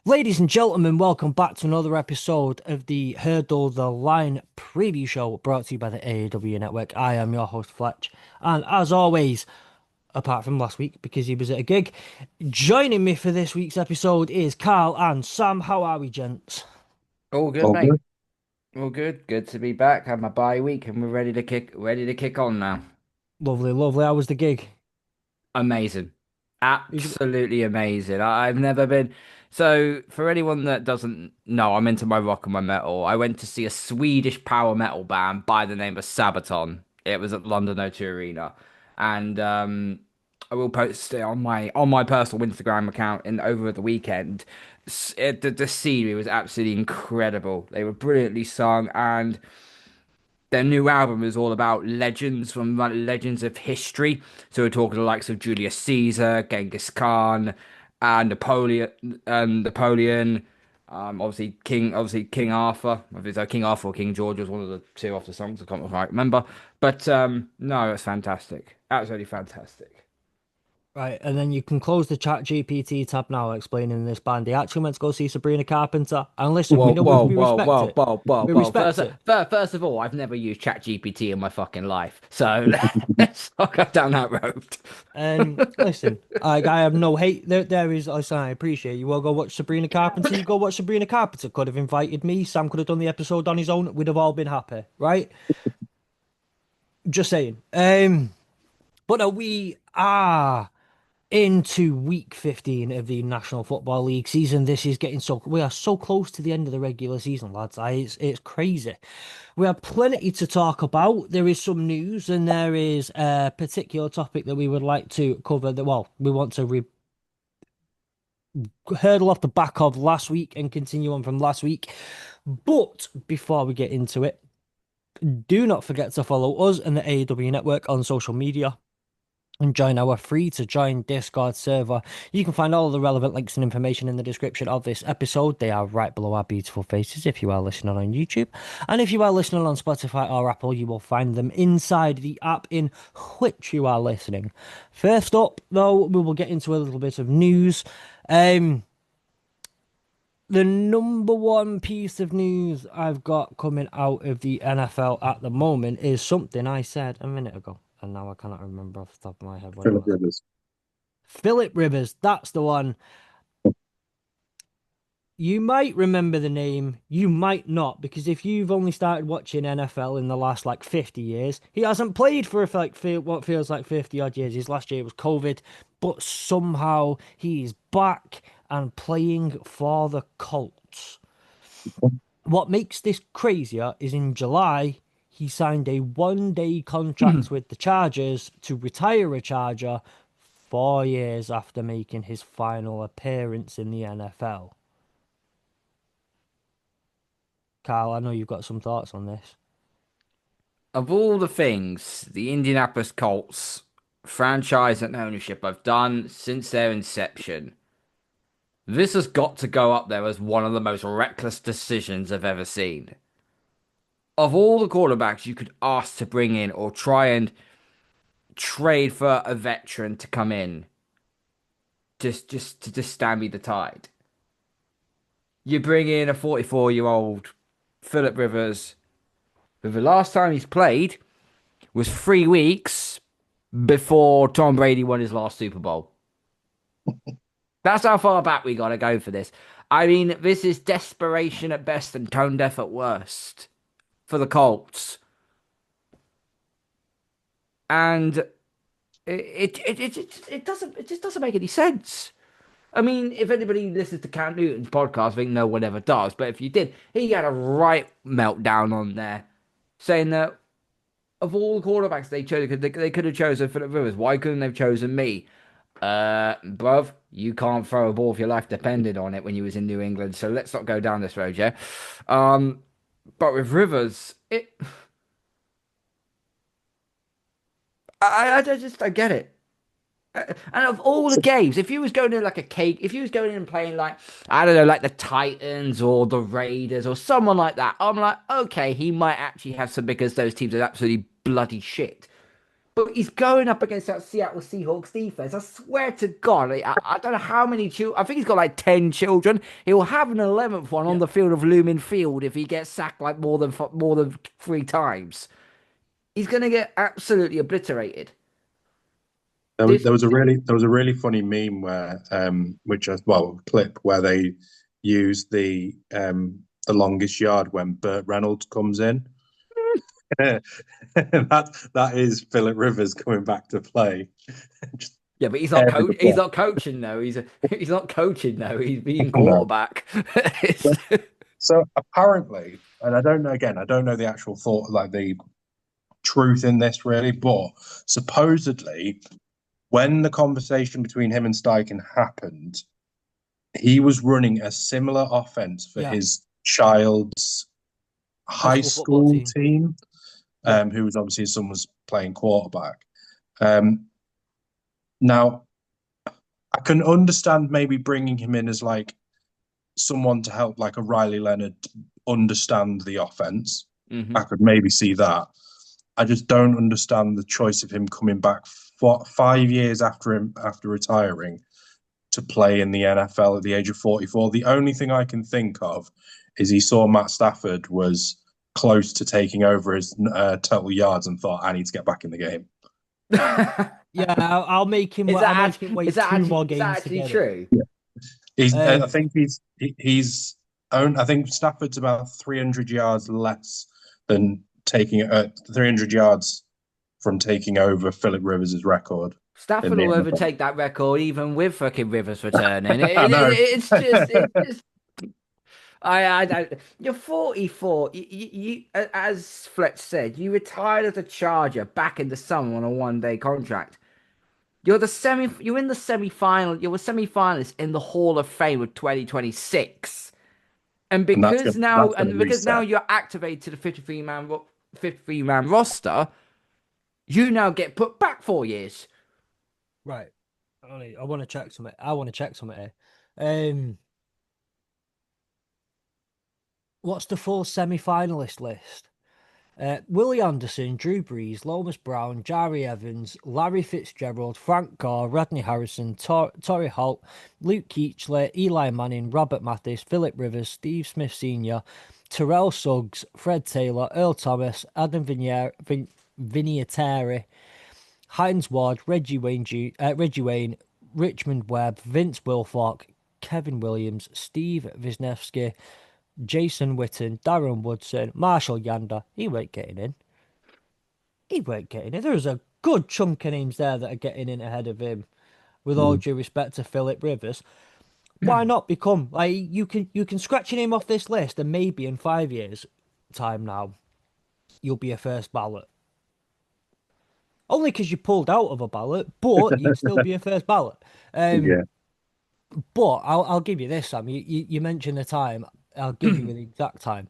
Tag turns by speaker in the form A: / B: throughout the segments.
A: Ladies and gentlemen, welcome back to another episode of the Hurdle the Line preview show brought to you by the AEW Network. I am your host, Fletch, and as always, apart from last week because he was at a gig, joining me for this week's episode is Carl and Sam. How are we, gents?
B: All good,
C: All
B: mate.
C: good.
B: All good. Good to be back. Had my bye week and we're ready to kick on now.
A: Lovely, lovely. How was the gig?
B: Amazing.
A: Is-
B: Absolutely amazing. I've never been. So, for anyone that doesn't know, I'm into my rock and my metal. I went to see a Swedish power metal band by the name of Sabaton. It was at London O2 Arena. And I will post it on my personal Instagram account in over the weekend. The scenery was absolutely incredible. They were brilliantly sung, and their new album is all about legends from like legends of history. So we're talking the likes of Julius Caesar, Genghis Khan, and Napoleon. Obviously King Arthur. If it's King Arthur or King George was one of the two off the songs. I can't quite remember, but no, it's fantastic, absolutely fantastic.
A: Right, and then you can close the Chat GPT tab now explaining this band. They actually went to go see Sabrina Carpenter. And listen,
B: Whoa, whoa,
A: we
B: whoa,
A: respect
B: whoa,
A: it.
B: whoa, whoa,
A: We
B: whoa. First,
A: respect it.
B: first of all, I've never used ChatGPT in my fucking life. So let's not go down that road.
A: Listen, I have no hate. There is, listen, I appreciate you. Will go watch Sabrina Carpenter. You go watch Sabrina Carpenter. Could have invited me. Sam could have done the episode on his own. We'd have all been happy, right? Just saying. But no, we are into week 15 of the National Football League season. This is getting so we are so close to the end of the regular season, lads. It's crazy. We have plenty to talk about. There is some news and there is a particular topic that we would like to cover that well, we want to hurdle off the back of last week and continue on from last week. But before we get into it, do not forget to follow us and the AEW network on social media and join our free to join Discord server. You can find all of the relevant links and information in the description of this episode. They are right below our beautiful faces if you are listening on YouTube. And if you are listening on Spotify or Apple, you will find them inside the app in which you are listening. First up, though, we will get into a little bit of news. Um, the number one piece of news I've got coming out of the NFL at the moment is something I said a minute ago, and now I cannot remember off the top of my head what it
C: Philip
A: was.
C: Rivers.
A: Philip Rivers, that's the one. You might remember the name, you might not, because if you've only started watching NFL in the last like 50 years, he hasn't played for what feels like 50 odd years. His last year was COVID, but somehow he's back and playing for the Colts. What makes this crazier is in July, he signed a 1 day contract with the Chargers to retire a Charger 4 years after making his final appearance in the NFL. Carl, I know you've got some thoughts on this.
B: Of all the things the Indianapolis Colts franchise and ownership have done since their inception, this has got to go up there as one of the most reckless decisions I've ever seen. Of all the quarterbacks you could ask to bring in or try and trade for a veteran to come in, just stand the tide. You bring in a 44-year-old Philip Rivers, who the last time he's played was 3 weeks before Tom Brady won his last Super Bowl. That's how far back we got to go for this. I mean, this is desperation at best and tone deaf at worst for the Colts. And it just doesn't make any sense. I mean, if anybody listens to Cam Newton's podcast, I think no one ever does. But if you did, he had a right meltdown on there, saying that of all the quarterbacks they chose, they could have chosen Philip Rivers. Why couldn't they have chosen me? Bruv, you can't throw a ball if your life depended on it when you was in New England. So let's not go down this road, yeah. Um, but with Rivers, I just don't get it. And of all the games, if you was going in like a cake, if you was going in and playing like, I don't know, like the Titans or the Raiders or someone like that, I'm like, okay, he might actually have some because those teams are absolutely bloody shit. But he's going up against that Seattle Seahawks defense. I swear to God, I don't know how many children. I think he's got like 10 children. He'll have an 11th one on
A: Yeah.
B: the field of Lumen Field if he gets sacked like more than 3 times. He's going to get absolutely obliterated. This,
C: There was a really funny meme where which well clip where they use the longest yard when Burt Reynolds comes in. That is Philip Rivers coming back to play. Just
B: yeah, but
C: tearing the
B: he's
C: ball.
B: not coaching though. He's not coaching though. He's being
C: No.
B: quarterback.
C: So apparently, and I don't know the actual thought, like the truth in this really, but supposedly when the conversation between him and Steichen happened, he was running a similar offense for
A: Yeah.
C: his child's
A: High
C: high
A: school football
C: school
A: team.
C: team,
A: Yeah.
C: who was obviously his son was playing quarterback. Now, I can understand maybe bringing him in as like someone to help, like a Riley Leonard, understand the offense. I
B: Mhm.
C: could maybe see that. I just don't understand the choice of him coming back 5 years after retiring to play in the NFL at the age of 44. The only thing I can think of is he saw Matt Stafford was close to taking over his total yards and thought, I need to get back in the game.
A: Yeah, I'll make him. I'll make him wait two more
B: is that
A: games to
B: actually
A: get it.
B: true?
C: I think he's owned. I think Stafford's about 300 yards less than taking 300 yards from taking over Philip Rivers' record in
B: Stafford
C: the
B: will
C: NFL.
B: overtake that record even with fucking Rivers returning.
C: I know.
B: It's just I don't. You're 44. As Fletch said, you retired as a Charger back in the summer on a 1 day contract. You're in the semi final. You're a semi finalist in the Hall of Fame of 2026. And
C: And that's going to
B: because now
C: reset.
B: you're activated to the 53 man roster, you now get put back 4 years.
A: Right. I want to check something. I want to check something here. What's the full semi-finalist list? Willie Anderson, Drew Brees, Lomas Brown, Jari Evans, Larry Fitzgerald, Frank Gore, Rodney Harrison, Torrey Holt, Luke Kuechly, Eli Manning, Robert Mathis, Philip Rivers, Steve Smith Sr., Terrell Suggs, Fred Taylor, Earl Thomas, Adam Vinatieri, Heinz Ward, Reggie Wayne, Richmond Webb, Vince Wilfork, Kevin Williams, Steve Wisniewski, Jason Witten, Darren Woodson, Marshall Yanda. He weren't getting in. He weren't getting in. There's a good chunk of names there that are getting in ahead of him. With all due respect to Philip Rivers, why not become like you can scratch your name off this list and maybe in 5 years time now you'll be a first ballot. Only because you pulled out of a ballot, but you'd still be a first ballot.
C: Yeah.
A: But I'll give you this, Sam. You mentioned the time. I'll give you the exact time.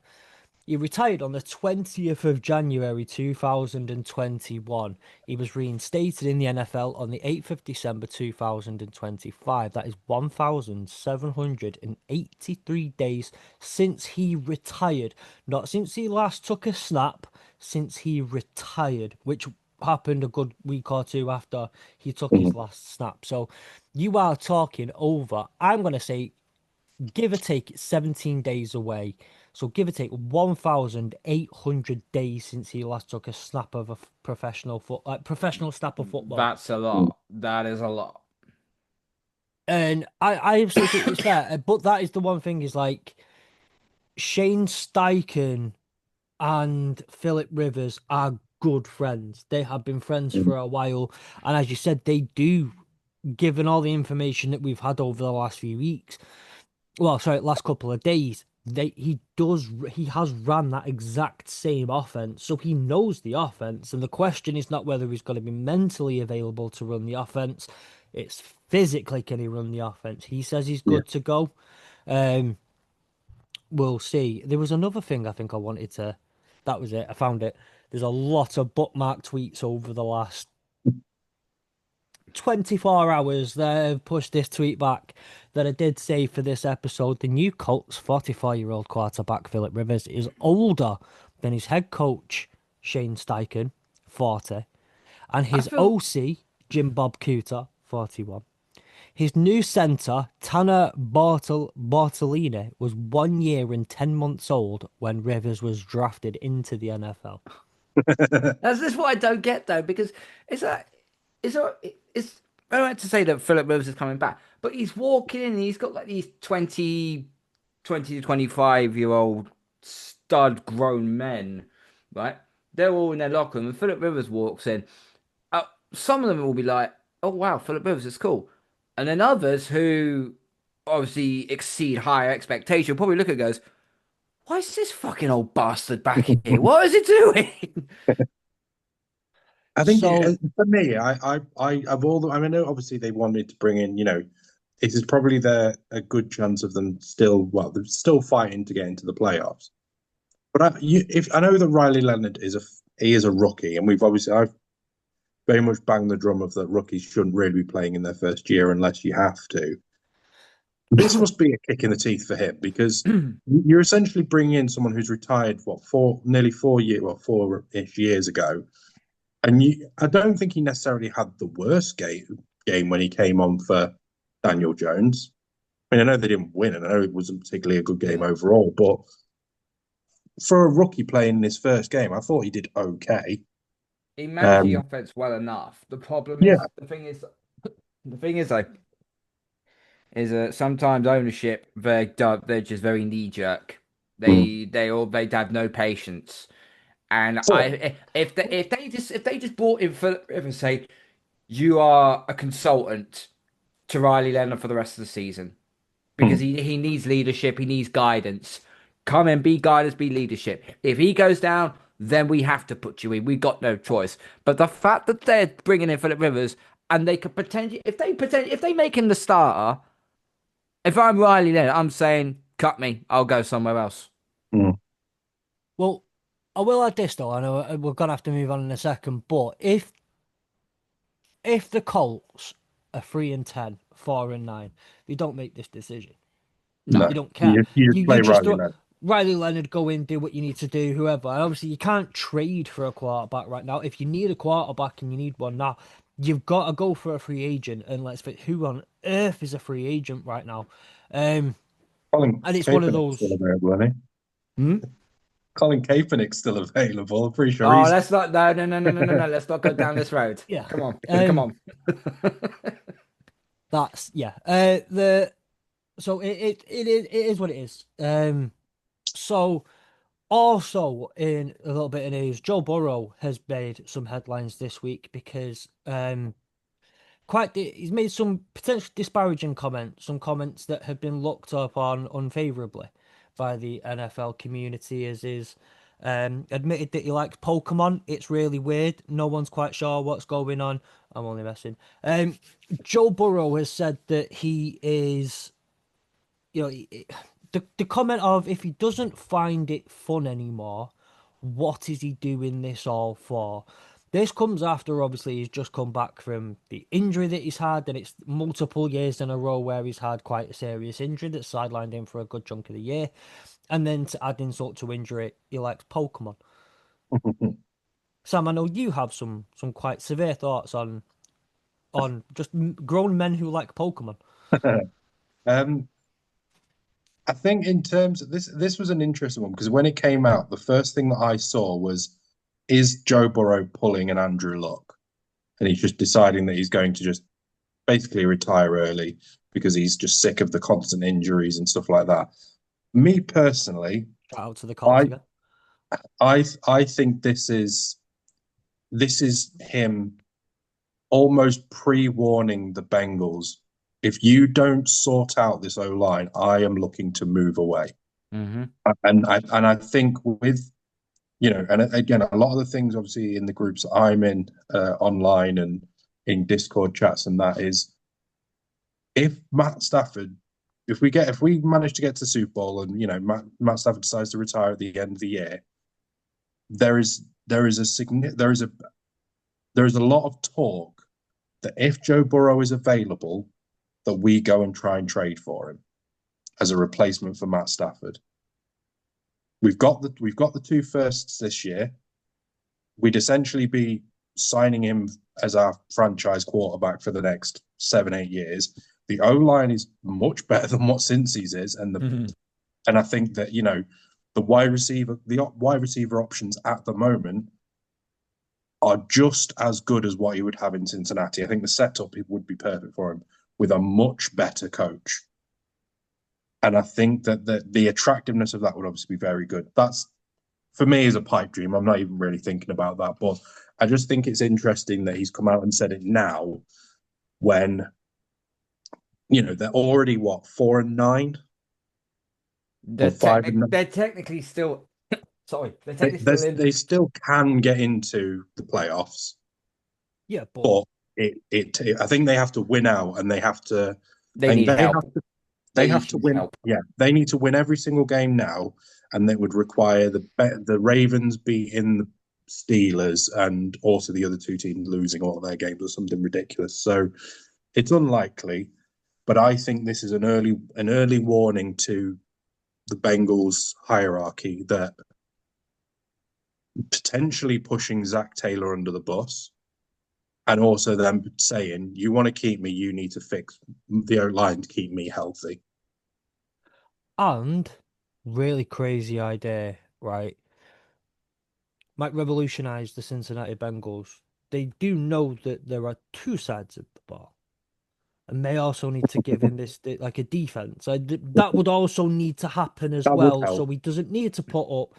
A: He retired on the 20th of January 2021. He was reinstated in the NFL on the 8th of December 2025. That is 1,783 days since he retired. Not since he last took a snap, since he retired, which happened a good week or two after he took his
C: Mhm.
A: last snap. So you are talking over, I'm going to say, give or take 17 days away. So give or take 1,800 days since he last took a snap of a professional snap of football.
B: That's a lot. That is a lot.
A: And I absolutely think it's fair. But that is the one thing is like Shane Steichen and Philip Rivers are good friends. They have been friends for a while. And as you said, they do, given all the information that we've had over the last few weeks, well, sorry, last couple of days, he has ran that exact same offense, so he knows the offense. And the question is not whether he's going to be mentally available to run the offense; it's physically can he run the offense. He says he's
C: Yeah.
A: good to go. Um, we'll see. There was another thing I think I wanted to. That was it. I found it. There's a lot of bookmark tweets over the last 24 hours that have pushed this tweet back that I did say for this episode. The new Colts 44-year-old quarterback Philip Rivers is older than his head coach Shane Steichen, 40, And
B: I
A: his
B: feel
A: OC, Jim Bob Cooter, 41. His new centre, Tanner Bartolini, was 1 year and 10 months old when Rivers was drafted into the NFL.
B: that's just what I don't get though, because it's like it's a, it's I don't like to say that Philip Rivers is coming back, but he's walking in and he's got like these 20 to 25-year-old stud grown men, right? They're all in their locker room, and Philip Rivers walks in. Some of them will be like, "Oh wow, Philip Rivers is cool," and then others who obviously exceed higher expectation will probably look at it and goes, "Why is this fucking old bastard back here? What is he doing?"
C: I think
A: So,
C: for me, of all the, I mean, I know obviously they wanted to bring in, it is probably a good chance of them still, well, they're still fighting to get into the playoffs. But if I know that Riley Leonard he is a rookie, and I've very much banged the drum of that rookies shouldn't really be playing in their first year unless you have to. This must be a kick in the teeth for him because you're essentially bringing in someone who's retired, nearly 4 years, 4-ish years ago. And I don't think he necessarily had the worst game when he came on for Daniel Jones. I mean, I know they didn't win, and I know it wasn't particularly a good game
B: Yeah.
C: overall, but for a rookie playing his first game, I thought he did okay.
B: He managed the
C: Um,
B: offense well enough. The problem
C: yeah,
B: is, the thing is, like, is sometimes ownership they're just very knee jerk.
C: mm.
B: They have no patience. And
C: So,
B: if they just brought in for say you are a consultant to Riley Leonard for the rest of the season because
C: mm.
B: he needs leadership, he needs guidance. Come and be guidance, be leadership. If he goes down, then we have to put you in. We got no choice. But the fact that they're bringing in Philip Rivers and they could potentially, if they make him the starter, if I'm Riley Leonard, I'm saying cut me. I'll go somewhere else.
C: Mm.
A: well, I will add this though. I know we're gonna have to move on in a second, but if the Colts are 3-10, 4-9, you don't make this decision.
B: No.
A: You
C: No,
A: don't care.
C: you just
A: You
C: play
A: just
C: Riley
A: throw
C: Leonard.
A: Riley Leonard, go in, do what you need to do, whoever. And obviously, you can't trade for a quarterback right now. If you need a quarterback and you need one now, you've got to go for a free agent. And let's fit, who on earth is a free agent right now? Um,
C: Colin
A: and it's one of
C: Kaepernick's still
A: those.
C: available, isn't he?
B: Hmm?
C: Colin Kaepernick's still available. I'm pretty sure
B: Oh,
C: he's.
B: let's not. No, no, no, no, no, no, no. Let's not go down this road.
A: Yeah.
B: Come on, come
A: Um,
B: on.
A: that's yeah. The so it is what it is. So. Also, in a little bit of news, Joe Burrow has made some headlines this week because he's made some potentially disparaging comments, some comments that have been looked upon unfavorably by the NFL community, as is admitted that he likes Pokemon. It's really weird. No one's quite sure what's going on. I'm only messing. Joe Burrow has said that he is, the comment of if he doesn't find it fun anymore, what is he doing this all for? This comes after obviously he's just come back from the injury that he's had, and it's multiple years in a row where he's had quite a serious injury that sidelined him for a good chunk of the year. And then to add insult to injury, he likes Pokemon. Sam, I know you have some quite severe thoughts on just grown men who like Pokemon.
C: um, I think in terms of this was an interesting one because when it came out, the first thing that I saw was, is Joe Burrow pulling an Andrew Luck? And he's just deciding that he's going to just basically retire early because he's just sick of the constant injuries and stuff like that. Me personally,
A: Shout out to the Colts
C: I
A: again.
C: I think this is him almost pre-warning the Bengals. If you don't sort out this O line, I am looking to move away.
B: Mm-hmm.
C: And I think with and again, a lot of the things obviously in the groups that I'm in online and in Discord chats, and that is if Matt Stafford, if we manage to get to Super Bowl and Matt Stafford decides to retire at the end of the year, there is a lot of talk that if Joe Burrow is available, that we go and try and trade for him as a replacement for Matt Stafford. We've got the two firsts this year. We'd essentially be signing him as our franchise quarterback for the next 7-8 years. The O-line is much better than what Cincy's is, and I think that the wide receiver options at the moment are just as good as what he would have in Cincinnati. I think the setup it would be perfect for him with a much better coach. And I think that the attractiveness of that would obviously be very good. That's, for me, is a pipe dream. I'm not even really thinking about that. But I just think it's interesting that he's come out and said it now when, they're already, 4-9?
B: They're technically still... Sorry.
C: They still can get into the playoffs.
A: Yeah,
C: but I think they have to win out, and they have to...
B: They need help.
C: They have to win. Help. Yeah, they need to win every single game now, and that would require the Ravens beating the Steelers and also the other two teams losing all of their games or something ridiculous. So it's unlikely, but I think this is an early warning to the Bengals hierarchy that potentially pushing Zach Taylor under the bus. And also them saying, you want to keep me, you need to fix the O-line to keep me healthy.
A: And, really crazy idea, right? Might revolutionize the Cincinnati Bengals. They do know that there are two sides of the ball. And they also need to give him this, like a defense. That would also need to happen as well. So he doesn't need to put up,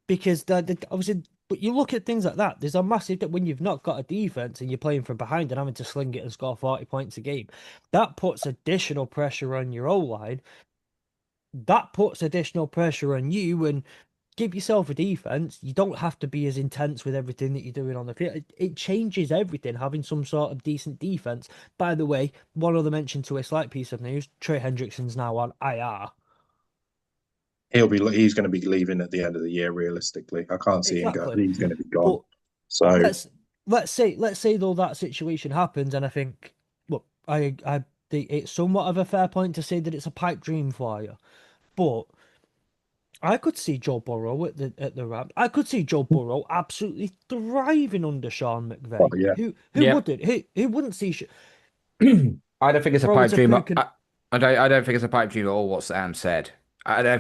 A: because obviously... But you look at things like that, there's a massive... When you've not got a defense and you're playing from behind and having to sling it and score 40 points a game, that puts additional pressure on your O-line. That puts additional pressure on you, and give yourself a defense. You don't have to be as intense with everything that you're doing on the field. It changes everything, having some sort of decent defense. By the way, one other mention to a slight piece of news, Trey Hendrickson's now on IR.
C: He's going to be leaving at the end of the year. Realistically, I can't see him go. He's going to be gone. But so
A: let's say though that situation happens, and I think, look, it's somewhat of a fair point to say that it's a pipe dream for you, but I could see Joe Burrow at the Rams. I could see Joe Burrow absolutely thriving under Sean McVay.
C: Oh, yeah.
A: Who wouldn't? Who wouldn't see?
B: I don't think it's a pipe dream. I don't think it's a pipe dream at all. What Sam said. I don't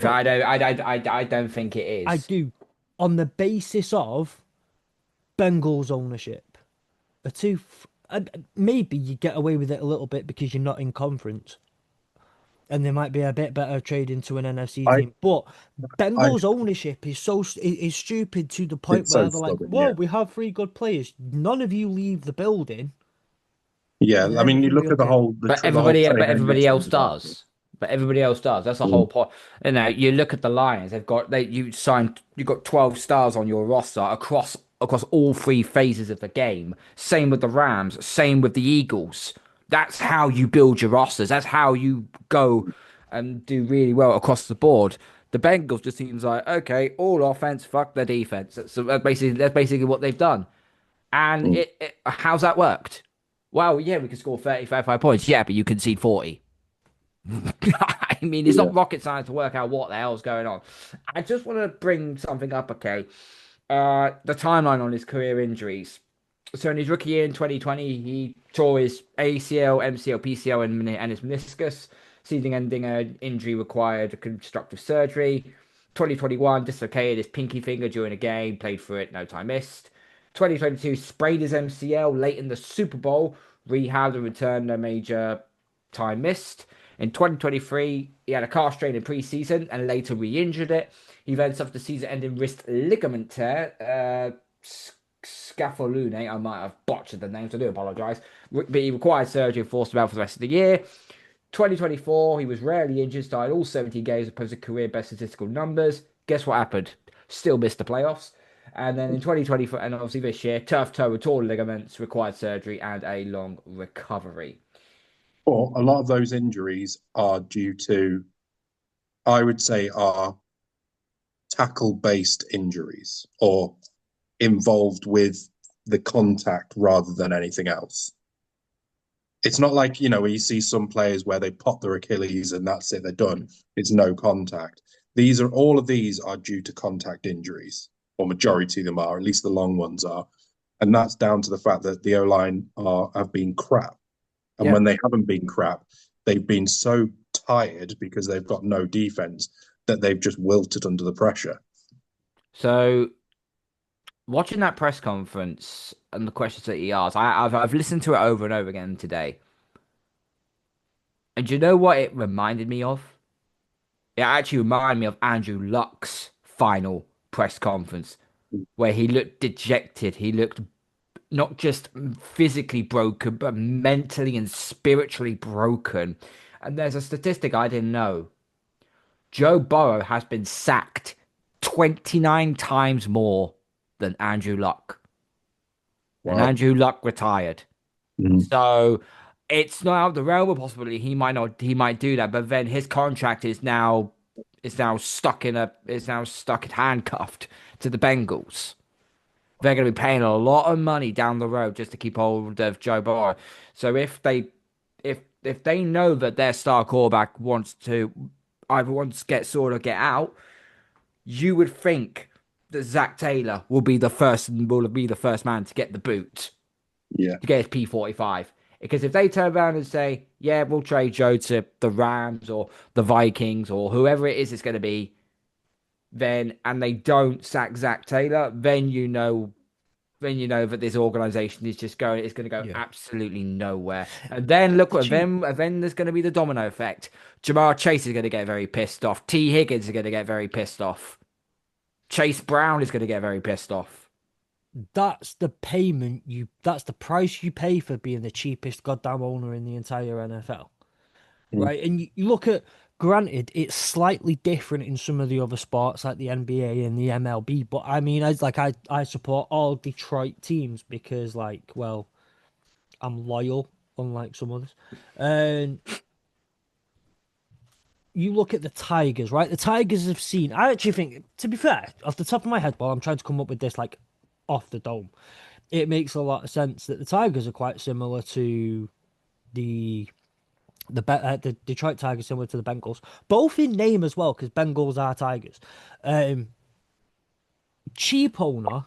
B: think it is.
A: I do, on the basis of Bengals ownership. Maybe you get away with it a little bit because you're not in conference, and there might be a bit better trade into an NFC team. But Bengals ownership is is stupid to the point where they're like, "Whoa, we have 3 good players. None of you leave the building."
C: Yeah, I mean, you look at the whole.
B: But everybody else does. But everybody else does. That's the whole point. You look at the Lions. You've got 12 stars on your roster across all 3 phases of the game. Same with the Rams. Same with the Eagles. That's how you build your rosters. That's how you go and do really well across the board. The Bengals just seems like, okay, all offense, fuck their defense. That's basically what they've done. And how's that worked? Well, yeah, we can score 35 points. Yeah, but you concede 40. I mean, it's not rocket science to work out what the hell's going on. I just want to bring something up, okay? The timeline on his career injuries. So in his rookie year in 2020, he tore his ACL, MCL, PCL, and his meniscus. Season-ending injury required constructive surgery. 2021, dislocated his pinky finger during a game, played through it, no time missed. 2022, sprained his MCL late in the Super Bowl, rehabbed and returned a major time missed. In 2023, he had a calf strain in pre-season and later re-injured it. He then suffered a season-ending wrist ligament tear, scapholune. I might have botched the name, so I do apologise. But he required surgery and forced him out for the rest of the year. 2024, he was rarely injured, started all 70 games, posted career-best statistical numbers. Guess what happened? Still missed the playoffs. And then in 2024, and obviously this year, turf toe with torn ligaments, required surgery and a long recovery.
C: But a lot of those injuries are due to, I would say, are tackle-based injuries or involved with the contact rather than anything else. It's not like, where you see some players where they pop their Achilles and that's it, they're done. It's no contact. All of these are due to contact injuries, or majority of them are, at least the long ones are. and that's down to the fact that the O-line have been crap. And
B: Yeah.
C: when they haven't been crap, they've been so tired because they've got no defense that they've just wilted under the pressure.
B: So watching that press conference and the questions that he asked, I've listened to it over and over again today. And do you know what it reminded me of? It actually reminded me of Andrew Luck's final press conference, where he looked dejected. He looked not just physically broken, but mentally and spiritually broken. And there's a statistic I didn't know. Joe Burrow has been sacked 29 times more than Andrew Luck. And
C: Wow.
B: Andrew Luck retired.
C: Mhm.
B: So it's not out of the realm of possibility he might do that, but then his contract is now stuck and handcuffed to the Bengals. They're going to be paying a lot of money down the road just to keep hold of Joe Burrow. So if they know that their star quarterback wants to either wants to get sorted or get out, you would think that Zach Taylor will be the first man to get the boot,
C: Yeah.
B: to get his P45. Because if they turn around and say, yeah, we'll trade Joe to the Rams or the Vikings or whoever it is it's going to be, and they don't sack Zach Taylor, then you know that this organization is going to go
A: Yeah.
B: absolutely nowhere. And then then there's going to be the domino effect. Jamar Chase is going to get very pissed off. T. Higgins is going to get very pissed off. Chase Brown is going to get very pissed off.
A: That's the price you pay for being the cheapest goddamn owner in the entire NFL.
C: Mm.
A: Right? And you look at, granted, it's slightly different in some of the other sports like the NBA and the MLB, but I mean, I support all Detroit teams because, like, well, I'm loyal, unlike some others. And you look at the Tigers, right? The Tigers have seen. I actually think, to be fair, off the top of my head, while I'm trying to come up with this, like, off the dome, it makes a lot of sense that the Tigers are quite similar to the the Detroit Tigers, similar to the Bengals, both in name as well, because Bengals are Tigers. Cheap owner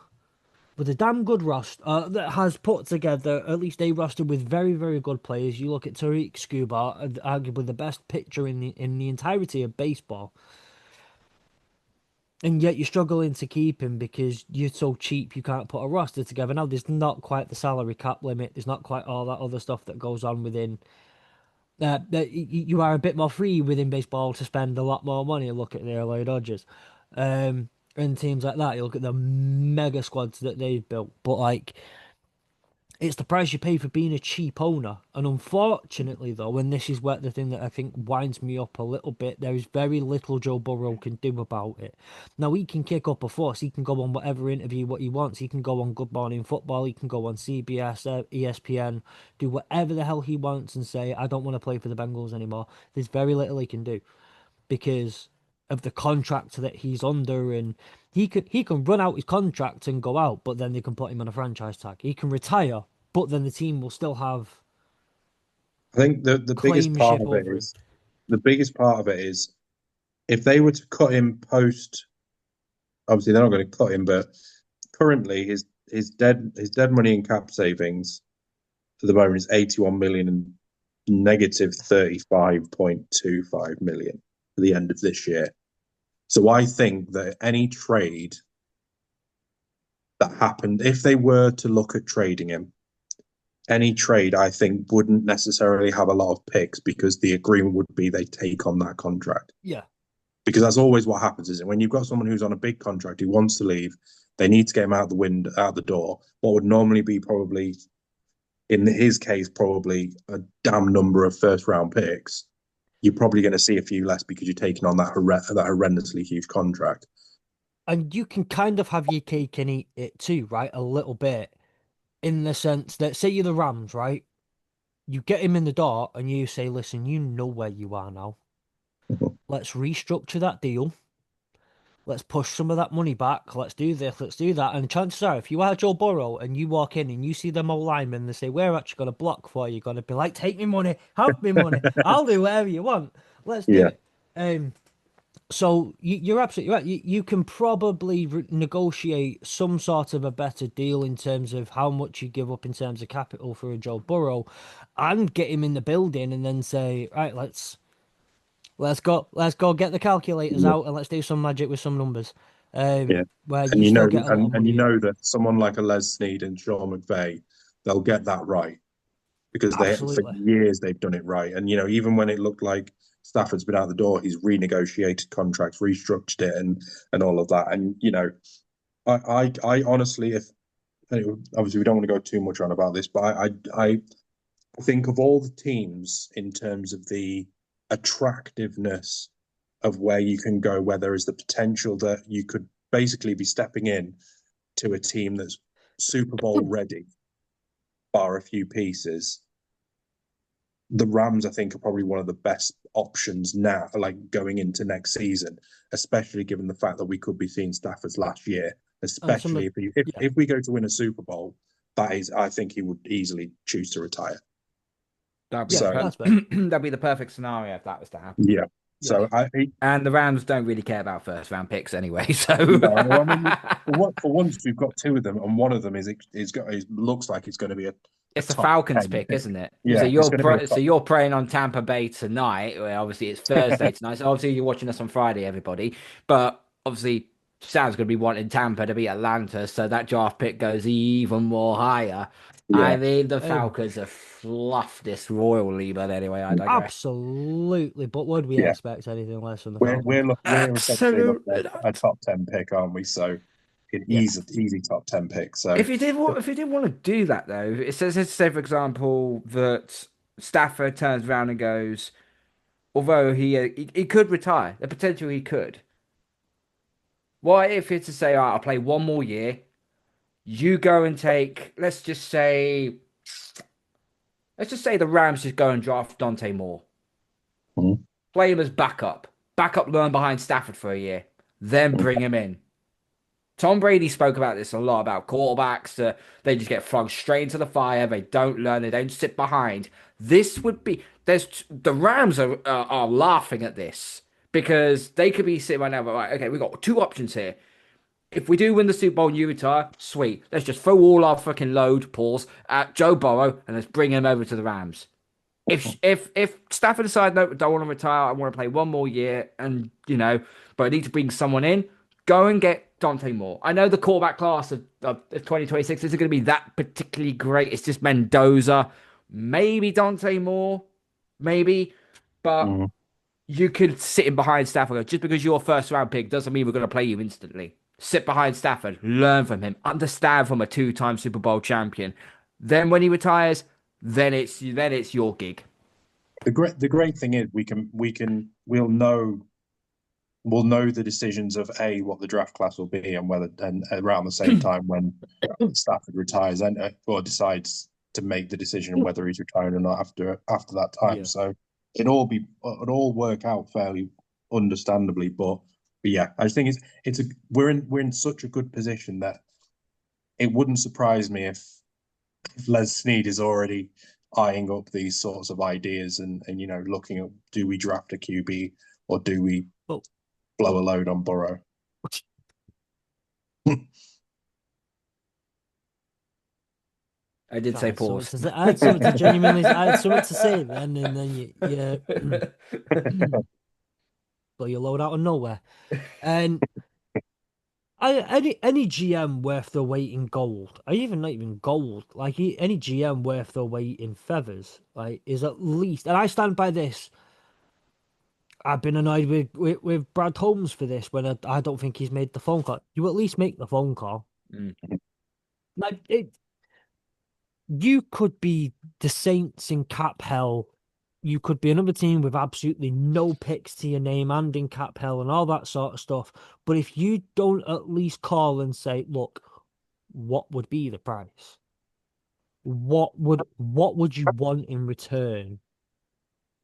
A: with a damn good roster that has put together at least a roster with very, very good players. You look at Tariq Scuba, arguably the best pitcher in the entirety of baseball, and yet you're struggling to keep him because you're so cheap you can't put a roster together. Now there's not quite the salary cap limit. There's not quite all that other stuff that goes on within. You are a bit more free within baseball to spend a lot more money. Look at the LA Dodgers, and teams like that. You look at the mega squads that they've built, but like, it's the price you pay for being a cheap owner. And unfortunately, though, and this is where the thing that I think winds me up a little bit, there is very little Joe Burrow can do about it. Now, he can kick up a fuss. He can go on whatever interview what he wants. He can go on Good Morning Football. He can go on CBS, ESPN, do whatever the hell he wants and say, I don't want to play for the Bengals anymore. There's very little he can do because of the contract that he's under, and he can run out his contract and go out, but then they can put him on a franchise tag. He can retire, but then the team will still have
C: I think the biggest part
A: claimship
C: of it
A: over him.
C: is the biggest part of it is if they were to cut him post, obviously they're not going to cut him, but currently his dead money and cap savings at the moment is 81 million and negative 35.25 million for the end of this year. So I think that any trade that happened, if they were to look at trading him, any trade I think wouldn't necessarily have a lot of picks because the agreement would be they take on that contract.
A: Yeah.
C: Because that's always what happens, isn't it? When you've got someone who's on a big contract who wants to leave, they need to get him out the door. What would normally be probably, in his case, probably a damn number of first round picks. You're probably going to see a few less because you're taking on that horrendously huge contract.
A: And you can kind of have your cake and eat it too, right? A little bit. In the sense that, say you're the Rams, right? You get him in the door and you say, listen, you know where you are now. Let's restructure that deal. Let's push some of that money back. Let's do this. Let's do that. And chances are, if you are Joe Burrow and you walk in and you see them old linemen, they say, we're actually going to block for you. You're going to be like, take me money. Have me money. I'll do whatever you want. Let's do
C: Yeah.
A: it. So you're absolutely right. You can probably negotiate some sort of a better deal in terms of how much you give up in terms of capital for a Joe Burrow, and get him in the building, and then say, right, let's go get the calculators
C: Yeah.
A: out and let's do some magic with some numbers.
C: Yeah.
A: Where
C: And
A: you
C: you
A: still
C: know,
A: get a lot of
C: and you
A: money.
C: know that someone like a Les Snead and Sean McVay, they'll get that right because they for
A: Absolutely.
C: years they've done it right. And even when it looked like Stafford's been out the door, he's renegotiated contracts, restructured it, and all of that. And I honestly, if obviously we don't want to go too much on about this, but I think of all the teams in terms of the attractiveness of where you can go, where there is the potential that you could basically be stepping in to a team that's Super Bowl ready, bar a few pieces. The Rams, I think, are probably one of the best options now, like going into next season, especially given the fact that we could be seeing Stafford's last year.
A: And some
C: Especially
A: of yeah,
C: if we go to win a Super Bowl, that is, I think he would easily choose to retire.
B: That'd be
A: yeah,
B: the
C: So
A: that's fair.
B: that'd be the perfect scenario if that was to happen.
C: yeah,
A: Yeah.
C: so
B: And the Rams don't really care about first round picks anyway, so
C: no, I mean, for once we've got two of them, and one of them looks like it's going to be a
B: it's the
C: top
B: Falcons
C: 10
B: pick,
C: pick.
B: isn't it? So
C: Yeah, it's going to be a
B: so
C: top.
B: you're praying on Tampa Bay tonight. Well, obviously it's Thursday tonight, so obviously you're watching us on Friday, everybody. But obviously Sam's going to be wanting Tampa to beat Atlanta, so that draft pick goes even more higher. I
C: Yeah,
B: mean, the
A: Um,
B: Falcons have fluffed this royally, but anyway, I digress.
A: Absolutely. But would we
C: yeah.
A: expect anything less from the
C: We're
A: Falcons?
C: we're essentially looking
B: Absolutely
C: at a
B: not.
C: top 10 pick, aren't we? So an
A: Yeah.
C: easy top 10 pick. So
B: If you did want to do that though, it says, let's say for example that Stafford turns around and goes, although he could retire, the potential he could. What if it's to say, all right, I'll play one more year. You go and take, let's just say the Rams just go and draft Dante Moore,
C: mhm,
B: play him as backup, learn behind Stafford for a year, then
C: mhm.
B: bring him in. Tom Brady spoke about this a lot about quarterbacks that they just get flung straight into the fire. They don't learn. They don't sit behind. This would be the Rams are laughing at this because they could be sitting right now. But right, okay, we've got two options here. If we do win the Super Bowl and you retire, sweet. Let's just throw all our fucking load, pause, at Joe Burrow and let's bring him over to the Rams. If Stafford decides no, don't want to retire, I want to play one more year, and but I need to bring someone in, go and get Dante Moore. I know the quarterback class of 2026 isn't going to be that particularly great. It's just Mendoza, maybe Dante Moore, maybe, but
C: Mhm.
B: you could sit in behind Stafford. Just because you're a first round pick doesn't mean we're going to play you instantly. Sit behind Stafford, learn from him, understand from a two-time Super Bowl champion. Then when he retires, then it's your gig.
C: The great thing is we'll know the decisions of what the draft class will be and whether and around the same time when Stafford retires and or decides to make the decision whether he's retiring or not after that time.
A: Yeah.
C: So it all work out fairly understandably, but yeah, I just think we're in such a good position that it wouldn't surprise me if Les Snead is already eyeing up these sorts of ideas and looking at, do we draft a QB or do we
A: Well,
C: blow a load on Burrow?
B: I did say pause.
A: I had something to genuinely. I had something to say then, and then you blow your load out of nowhere. And any GM worth their weight in gold, or even not even gold, like any GM worth their weight in feathers, like is at least. And I stand by this. I've been annoyed with Brad Holmes for this when I don't think he's made the phone call. You at least make the phone call.
B: Mm.
A: Like you could be the Saints in cap hell. You could be another team with absolutely no picks to your name and in cap hell and all that sort of stuff. But if you don't at least call and say, look, what would be the price? What would you want in return?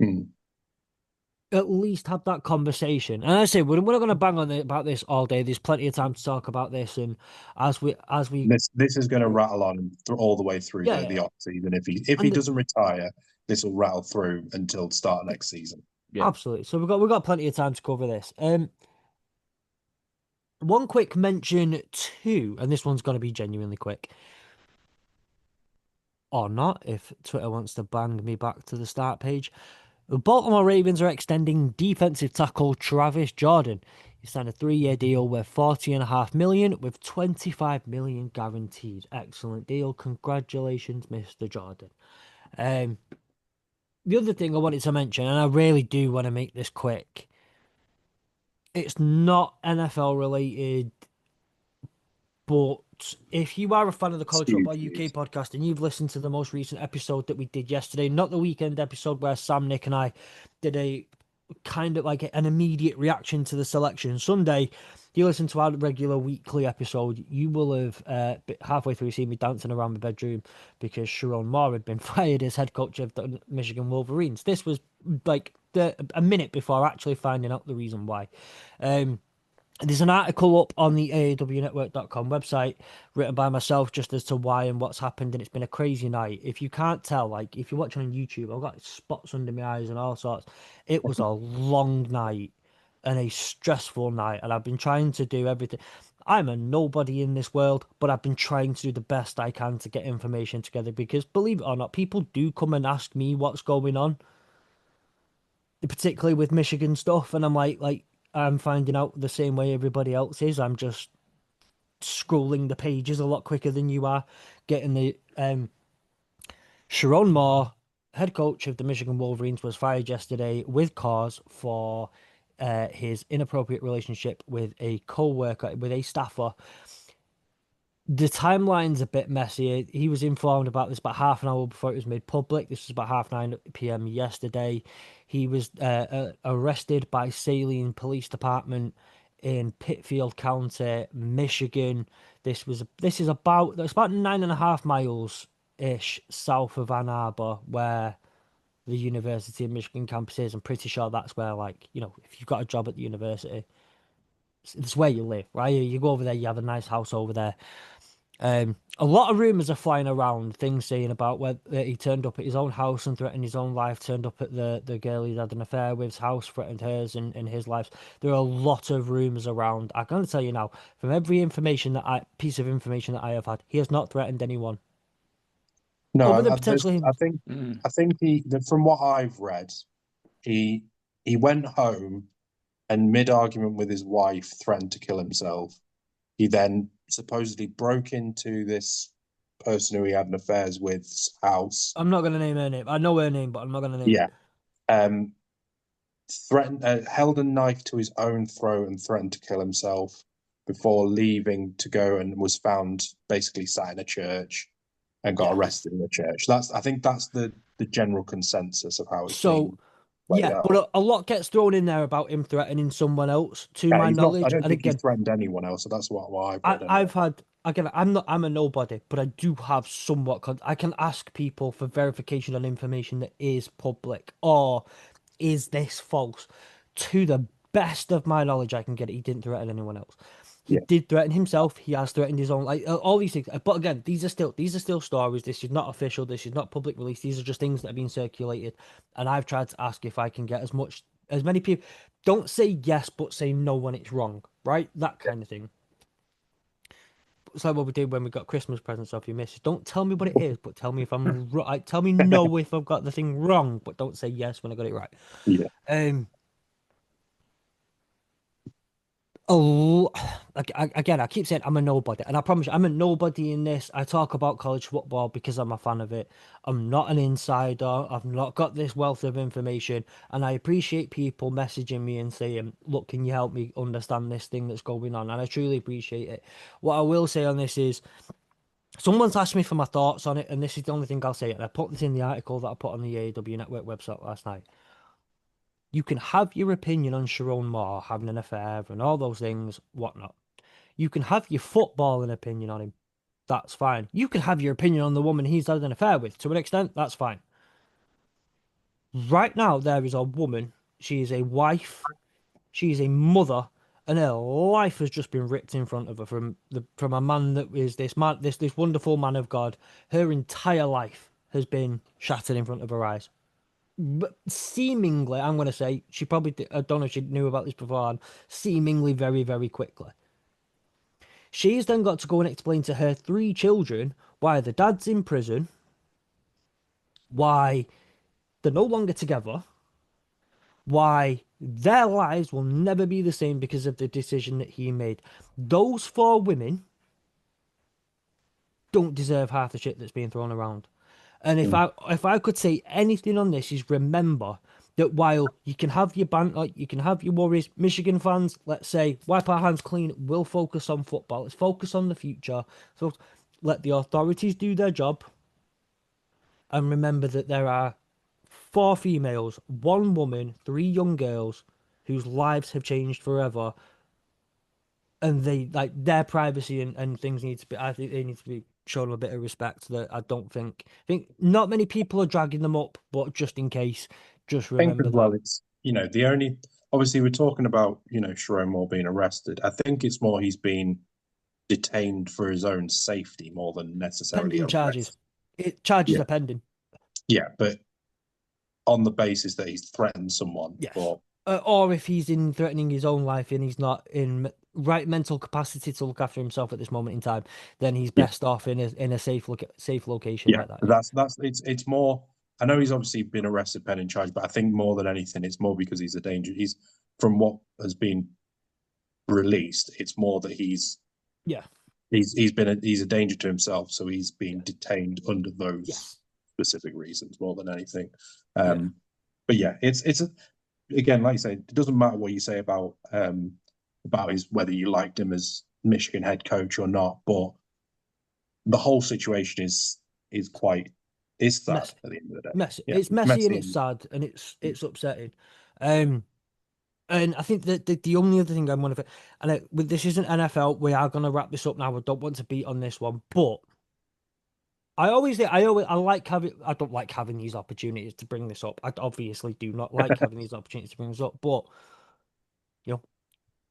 C: Hmm.
A: At least have that conversation. And I say we're not going to bang on about this all day. There's plenty of time to talk about this, and as we
C: This is going to rattle on all the way through
A: yeah,
C: the
A: yeah.
C: off season. If he
A: And
C: doesn't retire, this will rattle through until the start of next season.
B: Yeah.
A: Absolutely. So we've got plenty of time to cover this. One quick mention too, and this one's going to be genuinely quick. Or not, if Twitter wants to bang me back to the start page. The Baltimore Ravens are extending defensive tackle Travis Jordan. He signed a 3-year deal worth $40.5 million with $25 million guaranteed. Excellent deal. Congratulations, Mr. Jordan. The other thing I wanted to mention, and I really do want to make this quick, it's not NFL related, but if you are a fan of the College Football UK podcast and you've listened to the most recent episode that we did yesterday, not the weekend episode where Sam, Nick, and I did a kind of like an immediate reaction to the selection Sunday, you listen to our regular weekly episode, you will have halfway through seen me dancing around my bedroom because Sharon Moore had been fired as head coach of the Michigan Wolverines. This was like a minute before actually finding out the reason why. There's an article up on the AAWnetwork.com website written by myself just as to why and what's happened, and it's been a crazy night. If you can't tell, like if you're watching on YouTube, I've got spots under my eyes and all sorts. It was a long night and a stressful night, and I've been trying to do everything. I'm a nobody in this world, but I've been trying to do the best I can to get information together because, believe it or not, people do come and ask me what's going on, particularly with Michigan stuff, and I'm like I'm finding out the same way everybody else is. I'm just scrolling the pages a lot quicker than you are. Getting the Sharon Moore, head coach of the Michigan Wolverines, was fired yesterday with cause for his inappropriate relationship with a co-worker, with a staffer. The timeline's a bit messy. He was informed about this about half an hour before it was made public. This was about 9:30 p.m. yesterday. He was arrested by Saline Police Department in Pittsfield County, Michigan. This is about 9.5 miles ish south of Ann Arbor, where the University of Michigan campus is. I'm pretty sure that's where, like, if you've got a job at the university, it's where you live, right? You go over there, you have a nice house over there. A lot of rumors are flying around, things saying about whether he turned up at his own house and threatened his own life, turned up at the girl he'd had an affair with's house, threatened hers and his life. There are a lot of rumors around. I'm going to tell you now, from every piece of information that I have had, he has not threatened anyone.
C: No,
A: Other than potentially him.
C: I think from what I've read, he went home and mid-argument with his wife threatened to kill himself. He then supposedly broke into this person who he had an affairs with's house.
A: I'm not going to name her name. I know her name, but I'm not going to name it.
C: Threatened, held a knife to his own throat and threatened to kill himself before leaving to go, and was found basically sat in a church and got arrested in the church. I think that's the general consensus of how it's been.
A: Yeah, but a lot gets thrown in there about him threatening someone else, to my knowledge.
C: I don't think he's threatened anyone else, so that's what I've read.
A: I've had, again, I'm a nobody, but I do have somewhat. I can ask people for verification on information that is public, or is this false? To the best of my knowledge, I can get it. He didn't threaten anyone else. He did threaten himself. He has threatened his own, like all these things. But again, these are still stories. This is not official. This is not public release. These are just things that have been circulated. And I've tried to ask if I can get as many people. Don't say yes, but say no when it's wrong, right? That kind of thing. It's like what we did when we got Christmas presents off your missus. Don't tell me what it is, but tell me if I'm right. Tell me no if I've got the thing wrong, but don't say yes when I got it right.
C: Yeah.
A: Again, I keep saying I'm a nobody, and I promise you, I'm a nobody in this. I talk about college football because I'm a fan of it. I'm not an insider. I've not got this wealth of information, and I appreciate people messaging me and saying, "Look, can you help me understand this thing that's going on?" And I truly appreciate it. What I will say on this is, someone's asked me for my thoughts on it, and this is the only thing I'll say. And I put this in the article that I put on the AEW Network website last night. You can have your opinion on Sharon Moore having an affair and all those things, whatnot. You can have your footballing opinion on him. That's fine. You can have your opinion on the woman he's had an affair with. To an extent, that's fine. Right now, there is a woman. She is a wife. She is a mother. And her life has just been ripped in front of her from a man that is this wonderful man of God. Her entire life has been shattered in front of her eyes. but seemingly, I'm going to say she probably, I don't know if she knew about this beforehand, seemingly very, very quickly. She's then got to go and explain to her three children why the dad's in prison, why they're no longer together, why their lives will never be the same because of the decision that he made. Those four women don't deserve half the shit that's being thrown around. And if I could say anything on this is remember that while you can have your banter, you can have your worries, Michigan fans, let's say, wipe our hands clean, we'll focus on football. Let's focus on the future. So let the authorities do their job. And remember that there are four females, one woman, three young girls whose lives have changed forever. And they like their privacy and things need to be, I think they need to be shown a bit of respect that I think not many people are dragging them up, but just in case, just
C: I think as
A: remember that.
C: well, it's the only obviously we're talking about Sharon Moore being arrested. I think it's more he's been detained for his own safety more than necessarily
A: Pending charges.
C: arrest.
A: Charges
C: Yeah,
A: are pending.
C: yeah, but on the basis that he's threatened someone
A: Yes.
C: for
A: Or if he's in threatening his own life and he's not in right mental capacity to look after himself at this moment in time, then he's
C: yeah,
A: best off in a safe location
C: yeah.
A: like that. Yeah.
C: That's it's more. I know he's obviously been arrested, pending charge, but I think more than anything, it's more because he's a danger. He's from what has been released. It's more that
A: Yeah.
C: he's a danger to himself, so he's been
A: Yeah.
C: detained under those
A: Yes.
C: specific reasons more than anything.
A: Yeah.
C: But yeah, again, like you say, it doesn't matter what you say about his whether you liked him as Michigan head coach or not, but the whole situation is quite is sad
A: Messy.
C: at the end of the day.
A: Messy.
C: Yeah,
A: It's messy and
C: messy.
A: it's sad and it's upsetting. Um, and I think that the only other thing I'm going to, with this isn't NFL, we are going to wrap this up now. I don't want to beat on this one, but I like having, I don't like having these opportunities to bring this up. I obviously do not like having these opportunities to bring this up, but you know,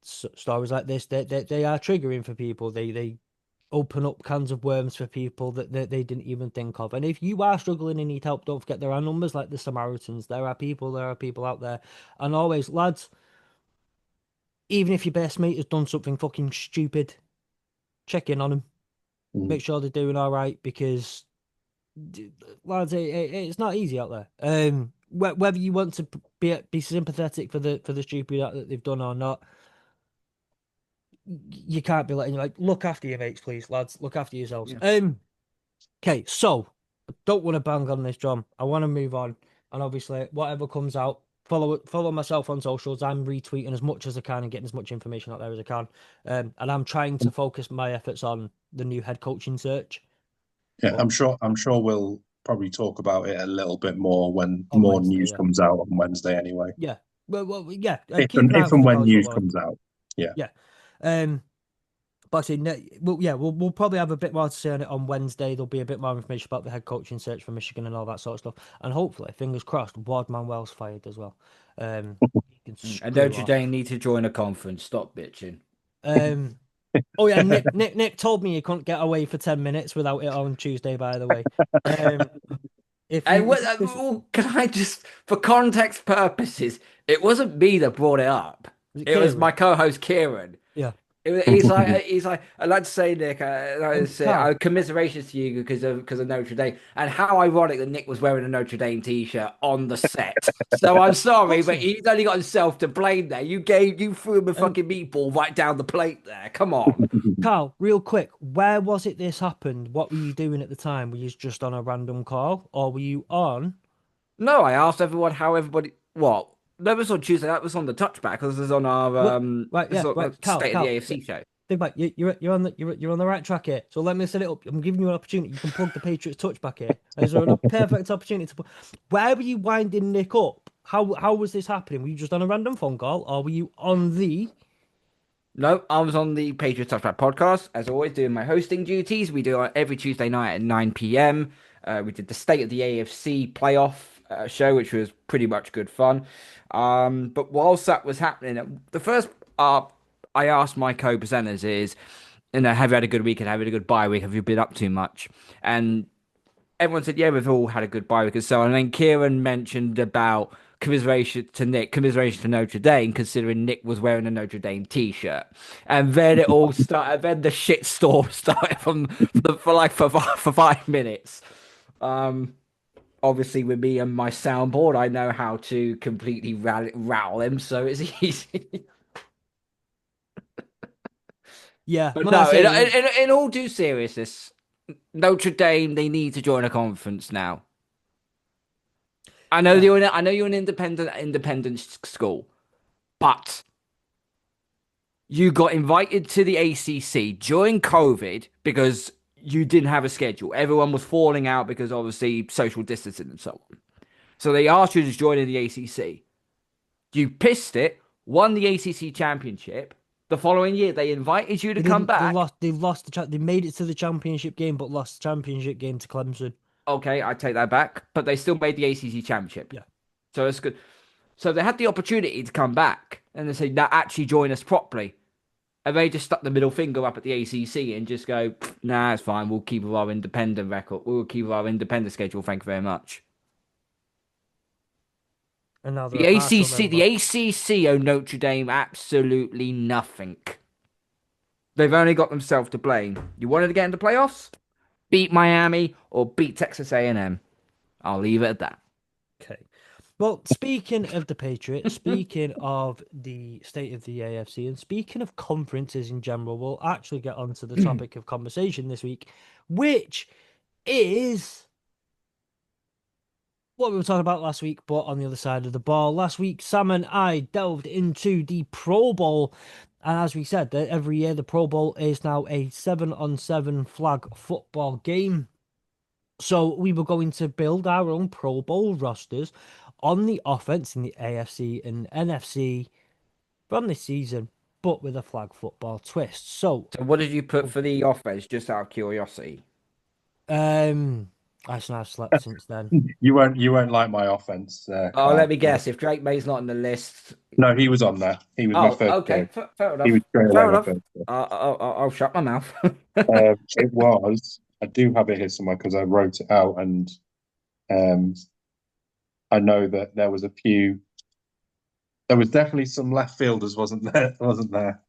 A: stories like this, they are triggering for people. They open up cans of worms for people that they didn't even think of. And if you are struggling and need help, don't forget there are numbers like the Samaritans. There are people out there. And always, lads, even if your best mate has done something fucking stupid, check in on them.
C: Mm.
A: Make sure they're doing all right because, lads, it's not easy out there. Whether you want to be sympathetic for the stupid act that they've done or not, you can't be letting look after your mates, please, lads. Look after yourselves.
B: Yeah.
A: Okay, so I don't want to bang on this, John. I want to move on, and obviously, whatever comes out, follow myself on socials. I'm retweeting as much as I can and getting as much information out there as I can. And I'm trying to focus my efforts on the new head coaching search.
C: Yeah,
A: But
C: I'm sure we'll probably talk about it a little bit more when
A: on
C: more
A: Wednesday,
C: news
A: yeah,
C: comes out on Wednesday anyway.
A: yeah, well, yeah. Keep
C: If
A: an eye out for
C: and
A: the
C: when
A: college
C: news
A: football.
C: comes out. Yeah.
A: Yeah. But I say, well, yeah, we'll probably have a bit more to say on it on Wednesday. There'll be a bit more information about the head coaching search for Michigan and all that sort of stuff. And hopefully, fingers crossed, Ward Manuel's fired as well. He can
B: And
A: screw
B: Notre
A: off.
B: Dame need to join a conference. Stop bitching.
A: Oh yeah, Nick told me he couldn't get away for 10 minutes without it on Tuesday. By the way, if
B: And
A: you
B: what, can I just, for context purposes, it wasn't me that brought it up.
A: was it
B: It was my
A: Kieran?
B: co-host Kieran.
A: Yeah.
B: He's like, I'd like to say, Nick,
A: Carl,
B: commiserations to you because of Notre Dame, and how ironic that Nick was wearing a Notre Dame t-shirt on the set. So I'm sorry, but
A: awesome.
B: he's only got himself to blame there. You threw him a
A: Um,
B: fucking meatball right down the plate there. Come on.
A: Carl, real quick, where was it this happened? What were you doing at the time? Were you just on a random call, or were you on?
B: No, I asked everyone how everybody. What? That was on Tuesday. That was on the touchback. This is on our
A: What? Right,
B: this is
A: yeah,
B: on the
A: right. Carl,
B: State of the
A: Carl,
B: AFC show.
A: think about it. You're on the right track here. So let me set it up. I'm giving you an opportunity. You can plug the Patriots touchback here. There's a perfect opportunity to put. Where were you winding Nick up? How was this happening? Were you just on a random phone call, or were you on the?
B: No, I was on the Patriots Touchback podcast, as always, doing my hosting duties. We do it every Tuesday night at 9 p.m. We did the State of the AFC playoff show, which was pretty much good fun. But whilst that was happening, the first I asked my co-presenters is, have you had a good weekend? Have you had a good bye week? Have you been up too much? And everyone said, yeah, we've all had a good bye week and so on. And then Kieran mentioned about commiseration to Notre Dame, considering Nick was wearing a Notre Dame t-shirt. And then it all started, then the shit storm started for 5 minutes. Obviously, with me and my soundboard, I know how to completely rattle him, so it's easy.
A: Yeah,
B: But
A: like I
B: no,
A: say,
B: in all due seriousness, Notre Dame, they need to join a conference now. I know you're an independent school, but you got invited to the ACC during COVID because you didn't have a schedule. Everyone was falling out because obviously social distancing and so on. So they asked you to join in the ACC. You pissed it, won the ACC championship. The following year, they invited you to
A: they
B: come
A: didn't.
B: back.
A: They lost they made it to the championship game, but lost the championship game to Clemson.
B: Okay, I take that back, but they still made the ACC championship.
A: Yeah.
B: So it's good. So they had the opportunity to come back and they said, "Now actually join us properly." And they just stuck the middle finger up at the ACC and just go, "Nah, it's fine. We'll keep with our independent record. We'll keep with our independent schedule. Thank you very much."
A: And now they're
B: The
A: a partial
B: ACC,
A: member.
B: the ACC owe Notre Dame absolutely nothing. They've only got themselves to blame. You wanted to get into playoffs? Beat Miami or beat Texas A&M. I'll leave it at that.
A: Okay. Well, speaking of the Patriots, speaking of the state of the AFC, and speaking of conferences in general, we'll actually get onto the topic of conversation this week, which is what we were talking about last week, but on the other side of the ball. Last week, Sam and I delved into the Pro Bowl. And as we said, that every year the Pro Bowl is now a 7-on-7 flag football game. So we were going to build our own Pro Bowl rosters on the offense in the AFC and NFC from this season, but with a flag football twist. So,
B: So what did you put for the offense, just out of curiosity?
A: I've slept since then.
C: You won't like my offense,
B: Oh,
C: Carl.
B: let me guess. If Drake May's not on the list.
C: No, he was on there. He was my
B: Oh,
C: first
B: okay.
C: choice.
B: Fair
C: He
B: enough.
C: was straight away
B: Fair
C: my
B: enough.
C: first choice.
B: I'll shut my mouth.
C: It was. I do have it here somewhere because I wrote it out, and um, I know that there was a few. There was definitely some left fielders, wasn't there? Wasn't there?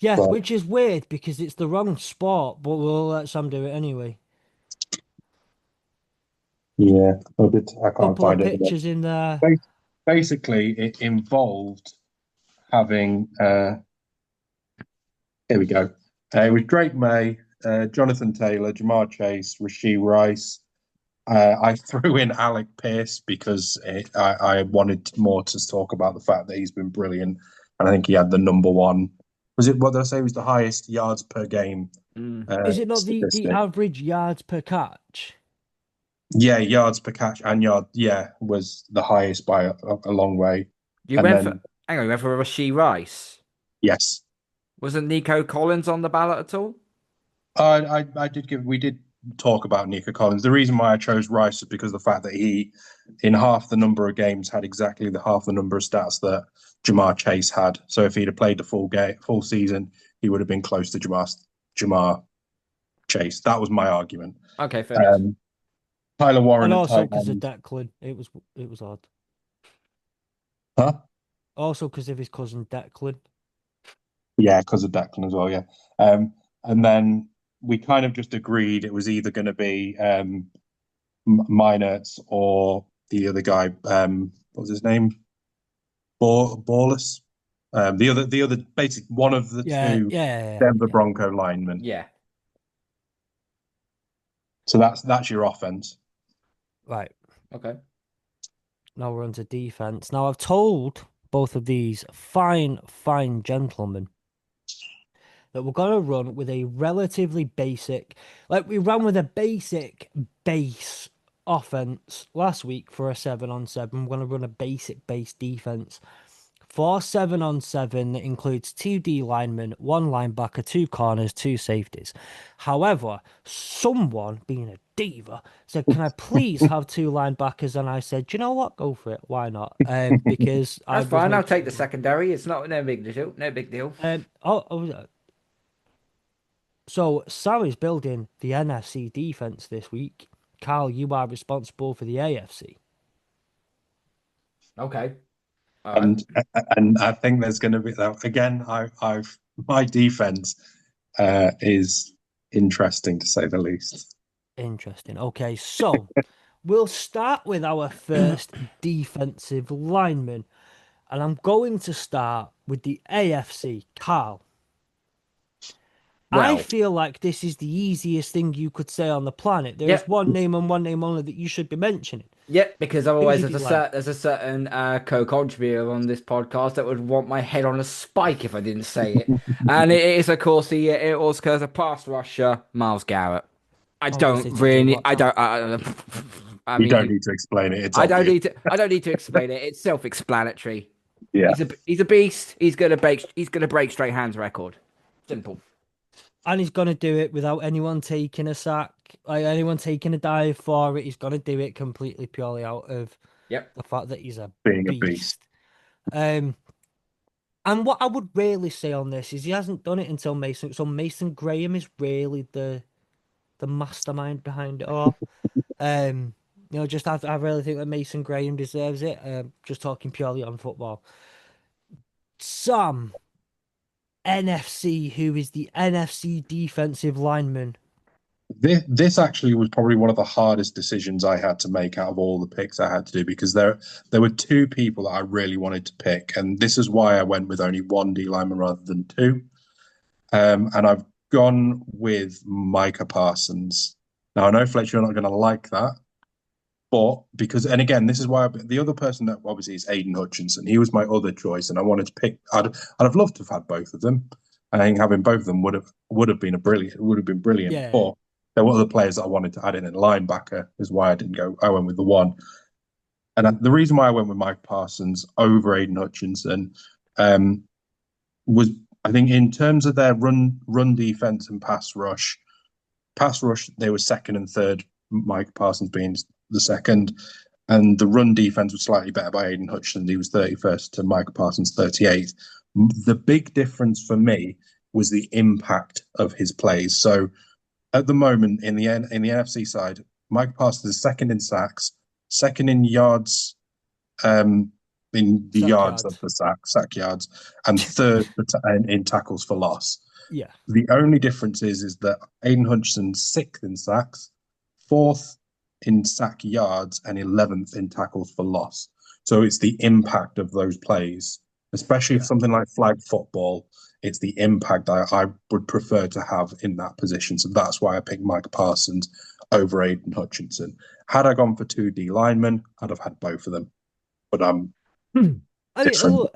A: Yeah,
C: But
A: which is weird because it's the wrong sport, but we'll let Sam do it anyway.
C: yeah, I can't
A: Couple of
C: find it.
A: pictures in there.
C: Basically, it involved having. Here we go. It was Drake May, Jonathan Taylor, Jamar Chase, Rasheed Rice. I threw in Alec Pierce because I wanted more to talk about the fact that he's been brilliant, and I think he had the number one. Was it what did I say? Was the highest yards per game
A: Is it not the
C: statistic?
A: average yards per catch?
C: Yeah, yards per catch and yard. Yeah, was the highest by a long way.
B: You
C: And
B: went
C: then
B: for hang on, you went for Rasheed Rice.
C: yes,
B: Wasn't Nico Collins on the ballot at all?
C: I did give. We did talk about Nico Collins. The reason why I chose Rice is because of the fact that he, in half the number of games, had exactly the half the number of stats that Jamar Chase had. So if he'd have played the full season, he would have been close to Jamar Chase. That was my argument.
B: Okay, fair enough.
C: Tyler Warren
A: And
C: at
A: also
C: tight
A: because of
C: end.
A: Declan, it was odd.
C: Huh?
A: Also because of his cousin Declan.
C: Yeah, because of Declan as well. Yeah, and then we kind of just agreed it was either going to be Minerts or the other guy. What was his name? Borless. The other, basic one of the two Denver Bronco linemen.
B: Yeah.
C: So that's your offense.
A: Right.
B: Okay.
A: Now we're on to defense. Now I've told both of these fine gentlemen that we're going to run with a relatively basic, like we ran with a basic base offense last week for a 7-on-7. We're going to run a basic base defense for 7-on-7 that includes 2 D linemen, 1 linebacker, 2 corners, 2 safeties. However, someone, being a diva, said, "Can I please have 2 linebackers?" And I said, "You know what? Go for it. Why not?" Because
B: That's fine. I'll take the secondary. It's no big deal. No big deal.
A: So Sam is building the NFC defense this week. Carl, you are responsible for the AFC.
B: Okay. All right.
C: And and I think there's going to be that again. I've my defense is interesting to say the least.
A: Interesting. Okay, so we'll start with our first defensive lineman, and I'm going to start with the AFC. Carl, I
B: Well,
A: feel like this is the easiest thing you could say on the planet. There is
B: yep.
A: one name and one name only that you should be mentioning.
B: Yep, because
A: Who's
B: otherwise
A: your D-line?
B: there's a certain co-contributor on this podcast that would want my head on a spike if I didn't say it. And it is, of course, it also occurs a pass rusher, Miles Garrett. I
A: I was going to
B: don't
A: say TJ
B: really,
A: Watt now.
B: I
C: You don't
B: mean,
C: need to explain it; it's obvious.
B: I don't need to explain it. It's self-explanatory.
C: Yeah,
B: He's a beast. He's gonna break straight hands record. Simple.
A: And he's going to do it without anyone taking a sack, like anyone taking a dive for it. He's going to do it completely purely out of
B: Yep.
A: the fact that he's a
C: being a beast.
A: beast. And what I would really say on this is he hasn't done it until Mason. So Mason Graham is really the mastermind behind it all. Just I really think that Mason Graham deserves it. Just talking purely on football. Sam, NFC, who is the NFC defensive lineman.
C: This actually was probably one of the hardest decisions I had to make out of all the picks I had to do because there were two people that I really wanted to pick, and this is why I went with only one D lineman rather than two. And I've gone with Micah Parsons. Now I know Fletcher, you're not going to like that, but because and again, this is why the other person that obviously is Aiden Hutchinson. He was my other choice, and I wanted to pick. I'd have loved to have had both of them. I think having both of them would have been brilliant.
A: Yeah,
C: But there were other players that I wanted to add in linebacker, is why I didn't go. I went with the one. And the reason why I went with Mike Parsons over Aiden Hutchinson was, I think, in terms of their run defense and pass rush they were second and third. Mike Parsons being the second, and the run defense was slightly better by Aiden Hutchinson. He was 31st to Mike Parsons 38th. The big difference for me was the impact of his plays. So at the moment in the NFC side, Mike Parsons is second in sacks, second in yards, in the yards of the sack yards, and third in tackles for loss.
A: yeah.
C: The only difference is that Aiden Hutchinson's sixth in sacks, fourth in sack yards, and 11th in tackles for loss. So it's the impact of those plays, especially if something like flag football. It's the impact I would prefer to have in that position. So that's why I picked Mike Parsons over Aiden Hutchinson. Had I gone for two D linemen, I'd have had both of them. But I'm different.
A: Look,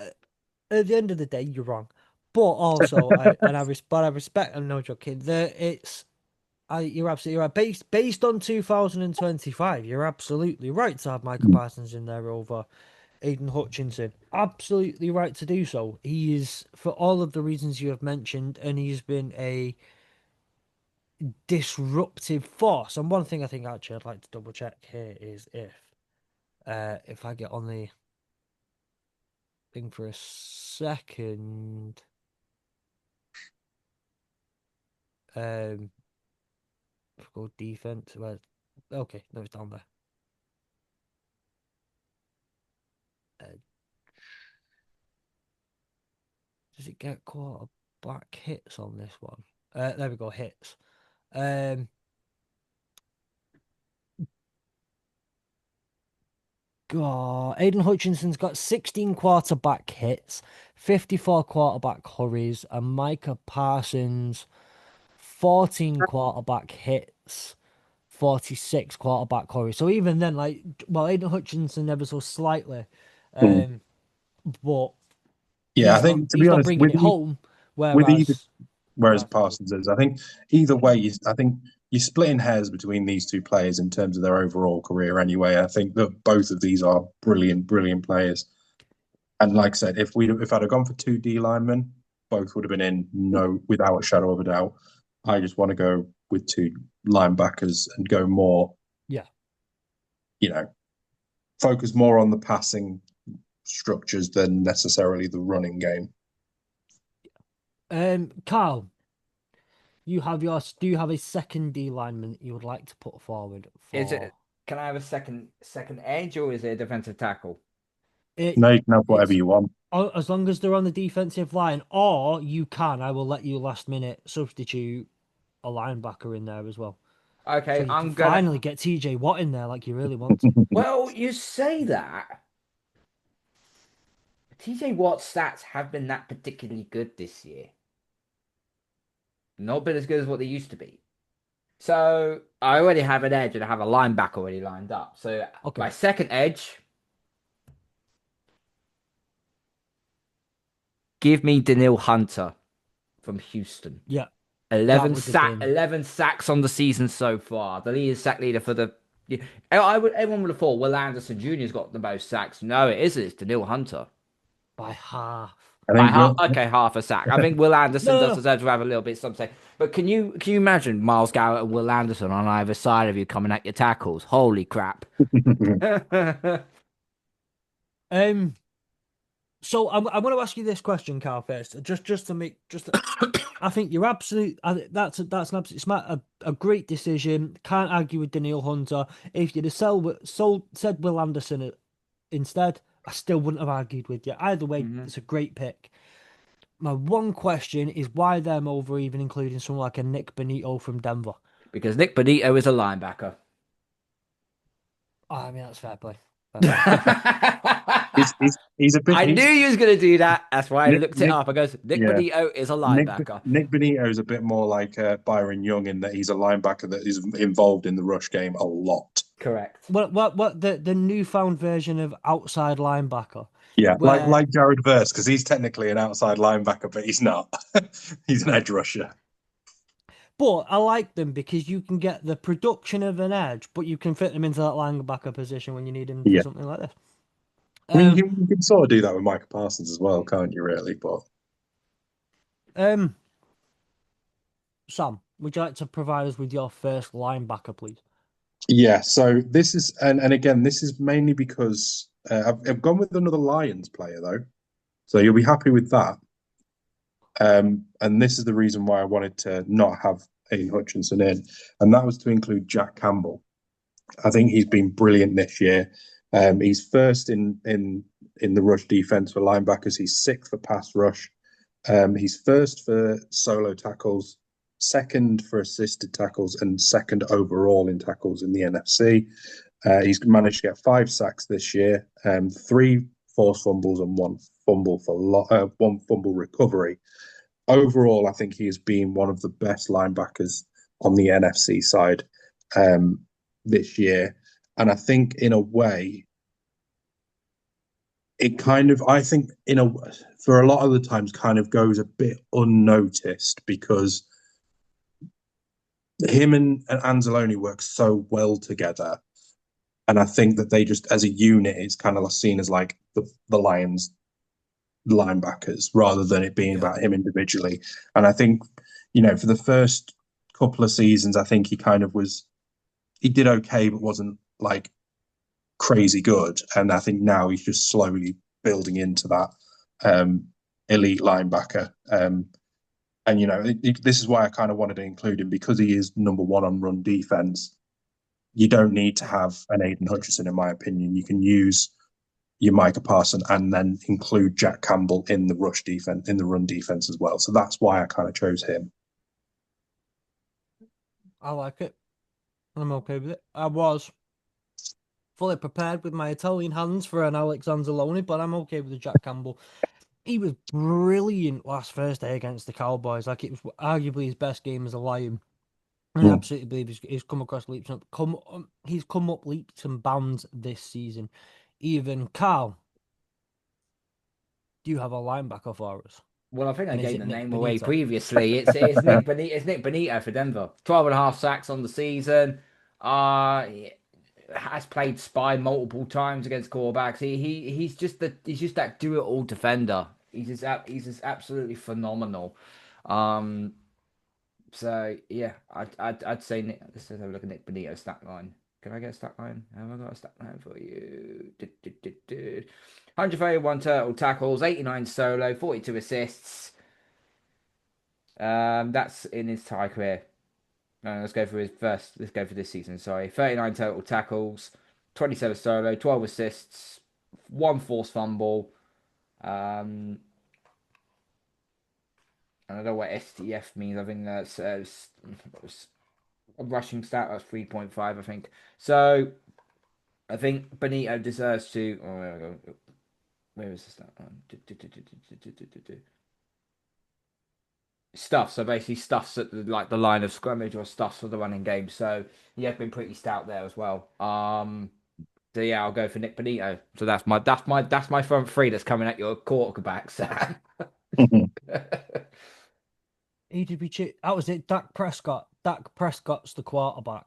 A: at the end of the day, you're wrong. But also, I respect. I'm no joking. You're absolutely right. Based on 2025, you're absolutely right to have Micah Parsons in there over Aiden Hutchinson. Absolutely right to do so. He is, for all of the reasons you have mentioned, and he's been a disruptive force. And one thing I think actually I'd like to double check here is if I get on the thing for a second. Go defense. Well, okay, no, it's down there. Does it get quarterback hits on this one? There we go, hits. God, Aiden Hutchinson's got 16 quarterback hits, 54 quarterback hurries, and Micah Parsons 14 quarterback hits, 46 quarterback hurries. So even then, Aiden Hutchinson never so slightly, but
C: Yeah, I think to be
A: he's not
C: honest,
A: bringing it home.
C: Whereas Parsons is, I think either way, I think you're splitting hairs between these two players in terms of their overall career. Anyway, I think that both of these are brilliant players. And like I said, if I'd have gone for two D linemen, both would have been in without a shadow of a doubt. I just want to go with two linebackers and go more.
A: Yeah.
C: Focus more on the passing structures than necessarily the running game.
A: Carl, Do you have a second D lineman that you would like to put forward
B: Is
A: for
B: it? Can I have a second edge, or is it a defensive tackle?
A: it?
C: No, you can have whatever
A: It's
C: you want.
A: as long as they're on the defensive line, or you can. I will let you last minute substitute a linebacker in there as well, so
B: Okay,
A: you can
B: I'm gonna.
A: finally get TJ Watt in there like you really want to.
B: Well, you say that. TJ Watt's stats have been that particularly good this year. Not been as good as what they used to be. So I already have an edge and I have a linebacker already lined up. So
A: Okay,
B: my second edge, give me Daniil Hunter from Houston.
A: yeah, that
B: 11
A: would have
B: sack,
A: been
B: 11 sacks on the season so far. The lead sack leader for the. Yeah, everyone would have thought Will Anderson Jr.'s got the most sacks. No, it isn't. It's Daniil Hunter.
A: by half.
C: I
B: By
C: think
B: half,
C: Will.
B: okay, half a sack. I think Will Anderson
A: No, no,
B: does
A: no.
B: deserve to have a little bit something. But can you imagine Miles Garrett and Will Anderson on either side of you coming at your tackles? Holy crap!
A: Um, so I'm going to ask you this question, Carl. First, just to make just. I think you're absolute. That's an absolute smart, a great decision. Can't argue with Daniil Hunter. If you'd have said Will Anderson instead, I still wouldn't have argued with you. Either way,
B: Mhm.
A: it's a great pick. My one question is why them over even including someone like a Nick Benito from Denver.
B: Because Nick Benito is a linebacker.
A: Oh, I mean, that's fair play. Fair play.
C: He's a bit.
B: I knew you was gonna do that. That's why I
C: Nick,
B: looked it
C: Nick,
B: up. I goes, Nick
C: yeah.
B: Benito is a
C: Nick
B: linebacker.
C: Nick Benito is a bit more like Byron Young in that he's a linebacker that is involved in the rush game a lot.
B: Correct.
A: What the newfound version of outside linebacker,
C: Yeah,
A: where
C: like Jared Verse, because he's technically an outside linebacker, but he's not. He's an edge rusher.
A: but I like them because you can get the production of an edge, but you can fit them into that linebacker position when you need him for
C: Yeah,
A: something like this.
C: I mean
A: Um,
C: you can sort of do that with Micah Parsons as well, can't you? Really, but
A: um, Sam, would you like to provide us with your first linebacker, please?
C: yeah. So this is and again, this is mainly because I've gone with another Lions player though, so you'll be happy with that. And this is the reason why I wanted to not have Aiden Hutchinson in, and that was to include Jack Campbell. I think he's been brilliant this year. He's first in the rush defense for linebackers. He's sixth for pass rush. He's first for solo tackles, second for assisted tackles, and second overall in tackles in the NFC. He's managed to get 5 sacks this year, three forced fumbles, and one fumble recovery. Overall, I think he has been one of the best linebackers on the NFC side um, this year. And I think, in a way, it kind of, I think, for a lot of the times, kind of goes a bit unnoticed because him and Anzalone work so well together. And I think that they just, as a unit, it's kind of seen as like the Lions linebackers rather than it being about him individually. And I think, for the first couple of seasons, I think he did okay, but wasn't like crazy good. And I think now he's just slowly building into that elite linebacker. And this is why I kind of wanted to include him because he is number one on run defense. You don't need to have an Aiden Hutchinson, in my opinion. You can use your Micah Parson and then include Jack Campbell in the rush defense, in the run defense as well. So that's why I kind of chose him.
A: I like it. I'm okay with it. I was fully prepared with my Italian hands for an Alex Anzalone, but I'm okay with the Jack Campbell. He was brilliant last Thursday against the Cowboys. Like, it was arguably his best game as a Lion. I absolutely believe he's come across leaps and he's come up leaps and bounds this season. Even Carl, do you have a linebacker for us?
B: Well, I think I
A: And is
B: gave
A: it
B: the
A: Nick
B: name away
A: Benito?
B: previously. It's Nick Benito. It's Nick Benito for Denver. 12.5 sacks on the season. He has played spy multiple times against quarterbacks. He's just that do it all defender. He's just absolutely phenomenal. Um, so yeah, I'd say Nick. Let's have a look at Nick Benito's stat line. Can I get a stat line? Have I got a stat line for you? 131 total tackles, 89 solo, 42 assists. That's in his entire career. Let's go for his first. Let's go for this season. Sorry, 39 total tackles, 27 solo, 12 assists, one forced fumble. I don't know what STF means. I think that's a rushing stat. That's 3.5, I think. So I think Benito deserves to. Oh, there we go. Where is the stat? Stuff. So basically, stuffs at like the line of scrimmage or stuffs for the running game. So he has been pretty stout there as well. So yeah, I'll go for Nick Benito. So that's my front three that's coming at your quarterback, Sam.
A: Who did we choose? That was it. Dak Prescott. Dak Prescott's the quarterback.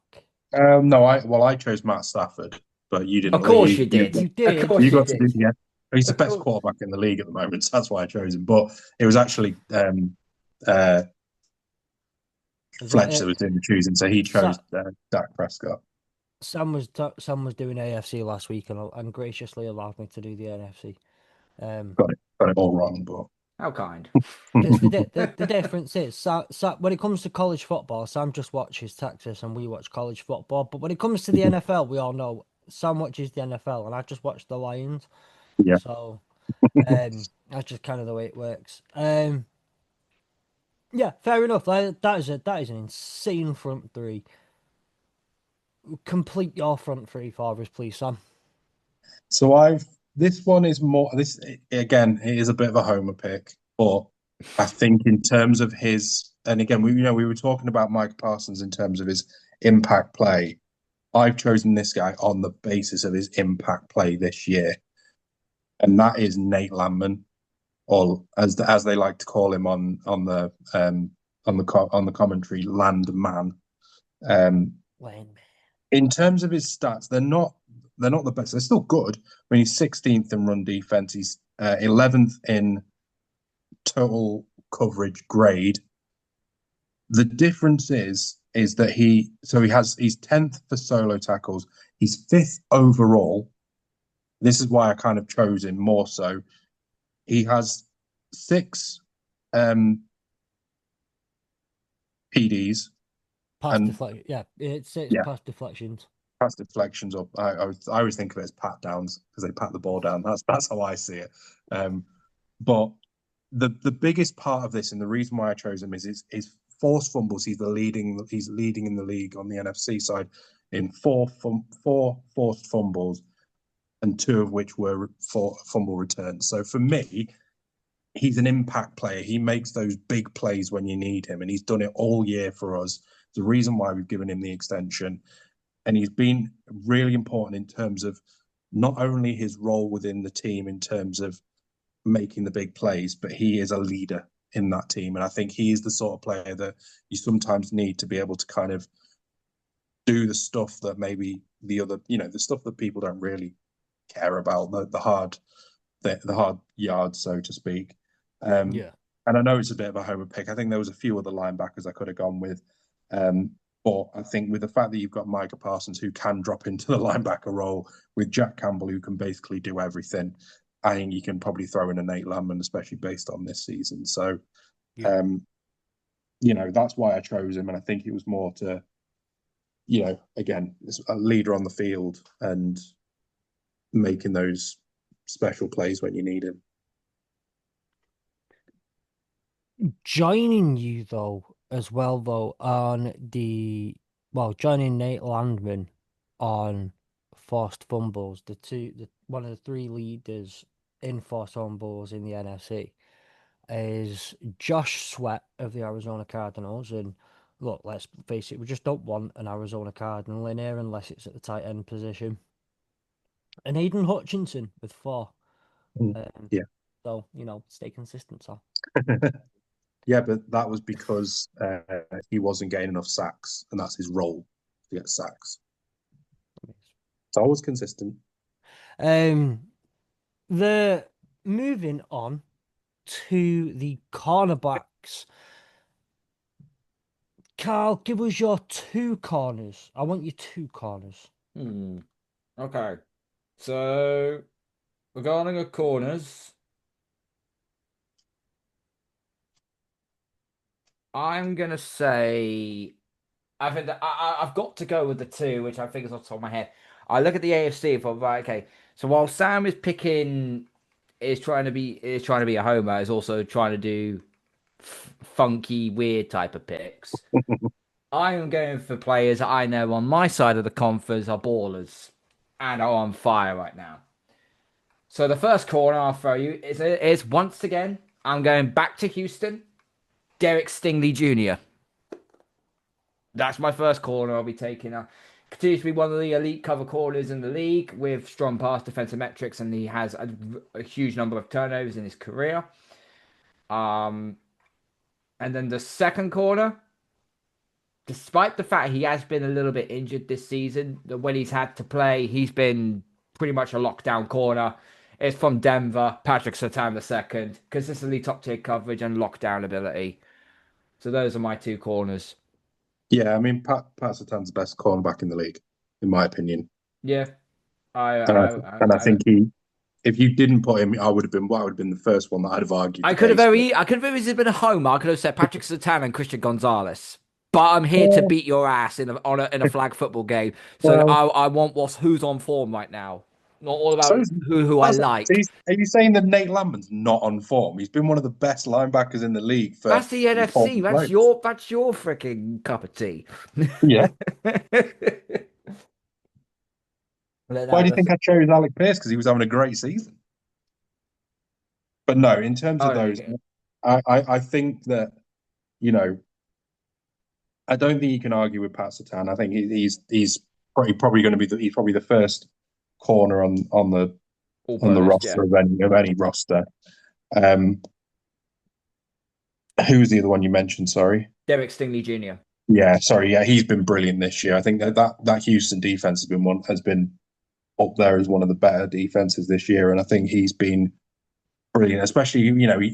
C: No, I chose Matt Stafford, but you didn't.
B: Of course you
A: You
B: did. Of
A: did.
B: course
C: You
B: you
C: got to do
B: did.
C: yeah. He's the
B: Of
C: best
B: course.
C: quarterback in the league at the moment, so that's why I chose him. But it was actually uh,
A: Was that
C: Fletcher that
A: it?
C: was doing the choosing, so he chose
A: Sa-
C: Dak Prescott.
A: Sam was doing AFC last week and graciously allowed me to do the NFC.
C: Got it all wrong, but
B: How kind.
A: Because the difference is, when it comes to college football, Sam just watches Texas and we watch college football. But when it comes to the NFL, we all know Sam watches the NFL and I just watch the Lions.
C: yeah.
A: So that's just kind of the way it works. Yeah, fair enough. That is an insane front three. Complete your front three for us, please, Sam.
C: So this one is more this again. It is a bit of a homer pick, but I think in terms of his, and again, we were talking about Mike Parsons in terms of his impact play. I've chosen this guy on the basis of his impact play this year, and that is Nate Landman, or as they like to call him on the commentary, Landman. Um,
A: Lane.
C: in terms of his stats, they're not the best. They're still good. I mean, he's 16th in run defense. He's 11th in total coverage grade. The difference is that he's 10th for solo tackles. He's fifth overall. This is why I kind of chose him more so. He has six PDs
A: Pass
C: and
A: deflection. Yeah, it's
C: yeah,
A: pass deflections.
C: pass deflections up. I always think of it as pat downs because they pat the ball down. That's how I see it. But the biggest part of this and the reason why I chose him is his forced fumbles. He's leading in the league on the NFC side in four forced fumbles and two of which were for fumble returns. So for me, he's an impact player. He makes those big plays when you need him, and he's done it all year for us. The reason why we've given him the extension, and he's been really important in terms of not only his role within the team in terms of making the big plays, but he is a leader in that team. And I think he is the sort of player that you sometimes need to be able to kind of do the stuff that maybe the other, the stuff that people don't really care about, the hard yards, so to speak. Um,
A: Yeah.
C: and I know it's a bit of a homer pick. I think there was a few other linebackers I could have gone with. But I think with the fact that you've got Micah Parsons who can drop into the linebacker role, with Jack Campbell who can basically do everything, I think you can probably throw in a Nate Landman, especially based on this season. So,
A: Yeah.
C: um, that's why I chose him. And I think it was more to, again, a leader on the field and making those special plays when you need him.
A: Joining you though, as well though, joining Nate Landman on forced fumbles, one of the three leaders in forced fumbles in the NFC is Josh Sweat of the Arizona Cardinals. And look, let's face it, we just don't want an Arizona Cardinal in here unless it's at the tight end position. And Aiden Hutchinson with 4.
C: Yeah.
A: So, stay consistent, so.
C: Yeah, but that was because he wasn't getting enough sacks, and that's his role to get sacks. It's always consistent.
A: The moving on to the cornerbacks. Carl, give us your 2 corners. I want your 2 corners.
B: Okay. So regarding the corners, I'm gonna say I think that I've got to go with the two, which I think is off the top of my head. I look at the AFC for right, okay. So while Sam is picking, is trying to be a homer, is also trying to do funky, weird type of picks. I am going for players I know on my side of the conference are ballers and are on fire right now. So the first corner I'll throw you is once again I'm going back to Houston. Derek Stingley Jr. That's my first corner I'll be taking. Continues to be one of the elite cover corners in the league with strong pass defensive metrics, and he has a huge number of turnovers in his career. Um, and then the second corner, despite the fact he has been a little bit injured this season, when he's had to play, he's been pretty much a lockdown corner. It's from Denver, Patrick Surtain II, consistently top tier coverage and lockdown ability. So those are my two corners.
C: Yeah, I mean, Pat Surtain's the best cornerback in the league, in my opinion.
B: Yeah, I,
C: And I,
B: I,
C: and I
B: I,
C: think if you didn't put him, I would have been the first one that I'd have argued
B: I
C: the
B: could have
C: case with.
B: I could have easily been a homer. I could have said Patrick Surtain and Christian Gonzalez. But I'm here to beat your ass in a flag football game. So
C: Well,
B: I want who's on form right now. Not all
C: so
B: about who I like.
C: are you saying that Nate Landman's not on form? He's been one of the best linebackers in the league for
B: That's the NFC.
C: important players.
B: That's your freaking cup of tea.
C: Yeah.
B: But
C: Why
B: no,
C: do you think I chose Alec Pierce? Because he was having a great season. But no, in terms of those,
B: okay.
C: I think that, you know, I don't think you can argue with Pat Surtain. I think he's probably going to be he's probably the first corner
B: All
C: on
B: pro
C: the
B: list, yeah.
C: roster of any roster. Um, who's the other one you mentioned? Sorry.
B: Derek Stingley Jr.
C: Yeah, sorry. Yeah, he's been brilliant this year. I think that Houston defense has been up there as one of the better defenses this year, and I think he's been brilliant. Especially,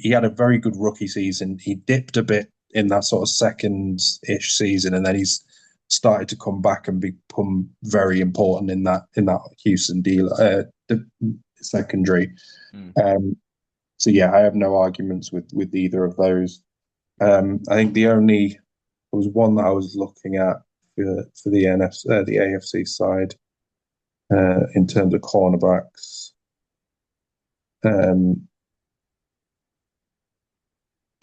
C: he had a very good rookie season. He dipped a bit in that sort of second-ish season, and then he's started to come back and become very important in that Houston deal, the secondary.
B: Mm.
C: So yeah, I have no arguments with either of those. I think there was one that I was looking at for the the AFC side in terms of cornerbacks. I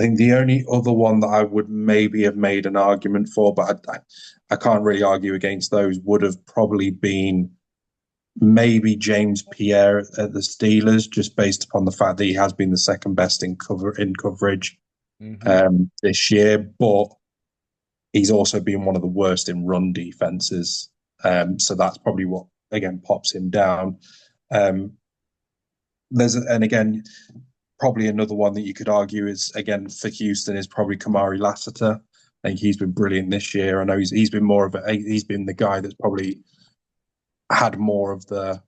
C: think the only other one that I would maybe have made an argument for, but I can't really argue against those, would have probably been maybe James Pierre at the Steelers, just based upon the fact that he has been the second best in coverage this year, but he's also been one of the worst in run defenses. So that's probably what again pops him down. And again, probably another one that you could argue is again for Houston is probably Kamari Lassiter. I think he's been brilliant this year. I know he's been he's been the guy that's probably had more of the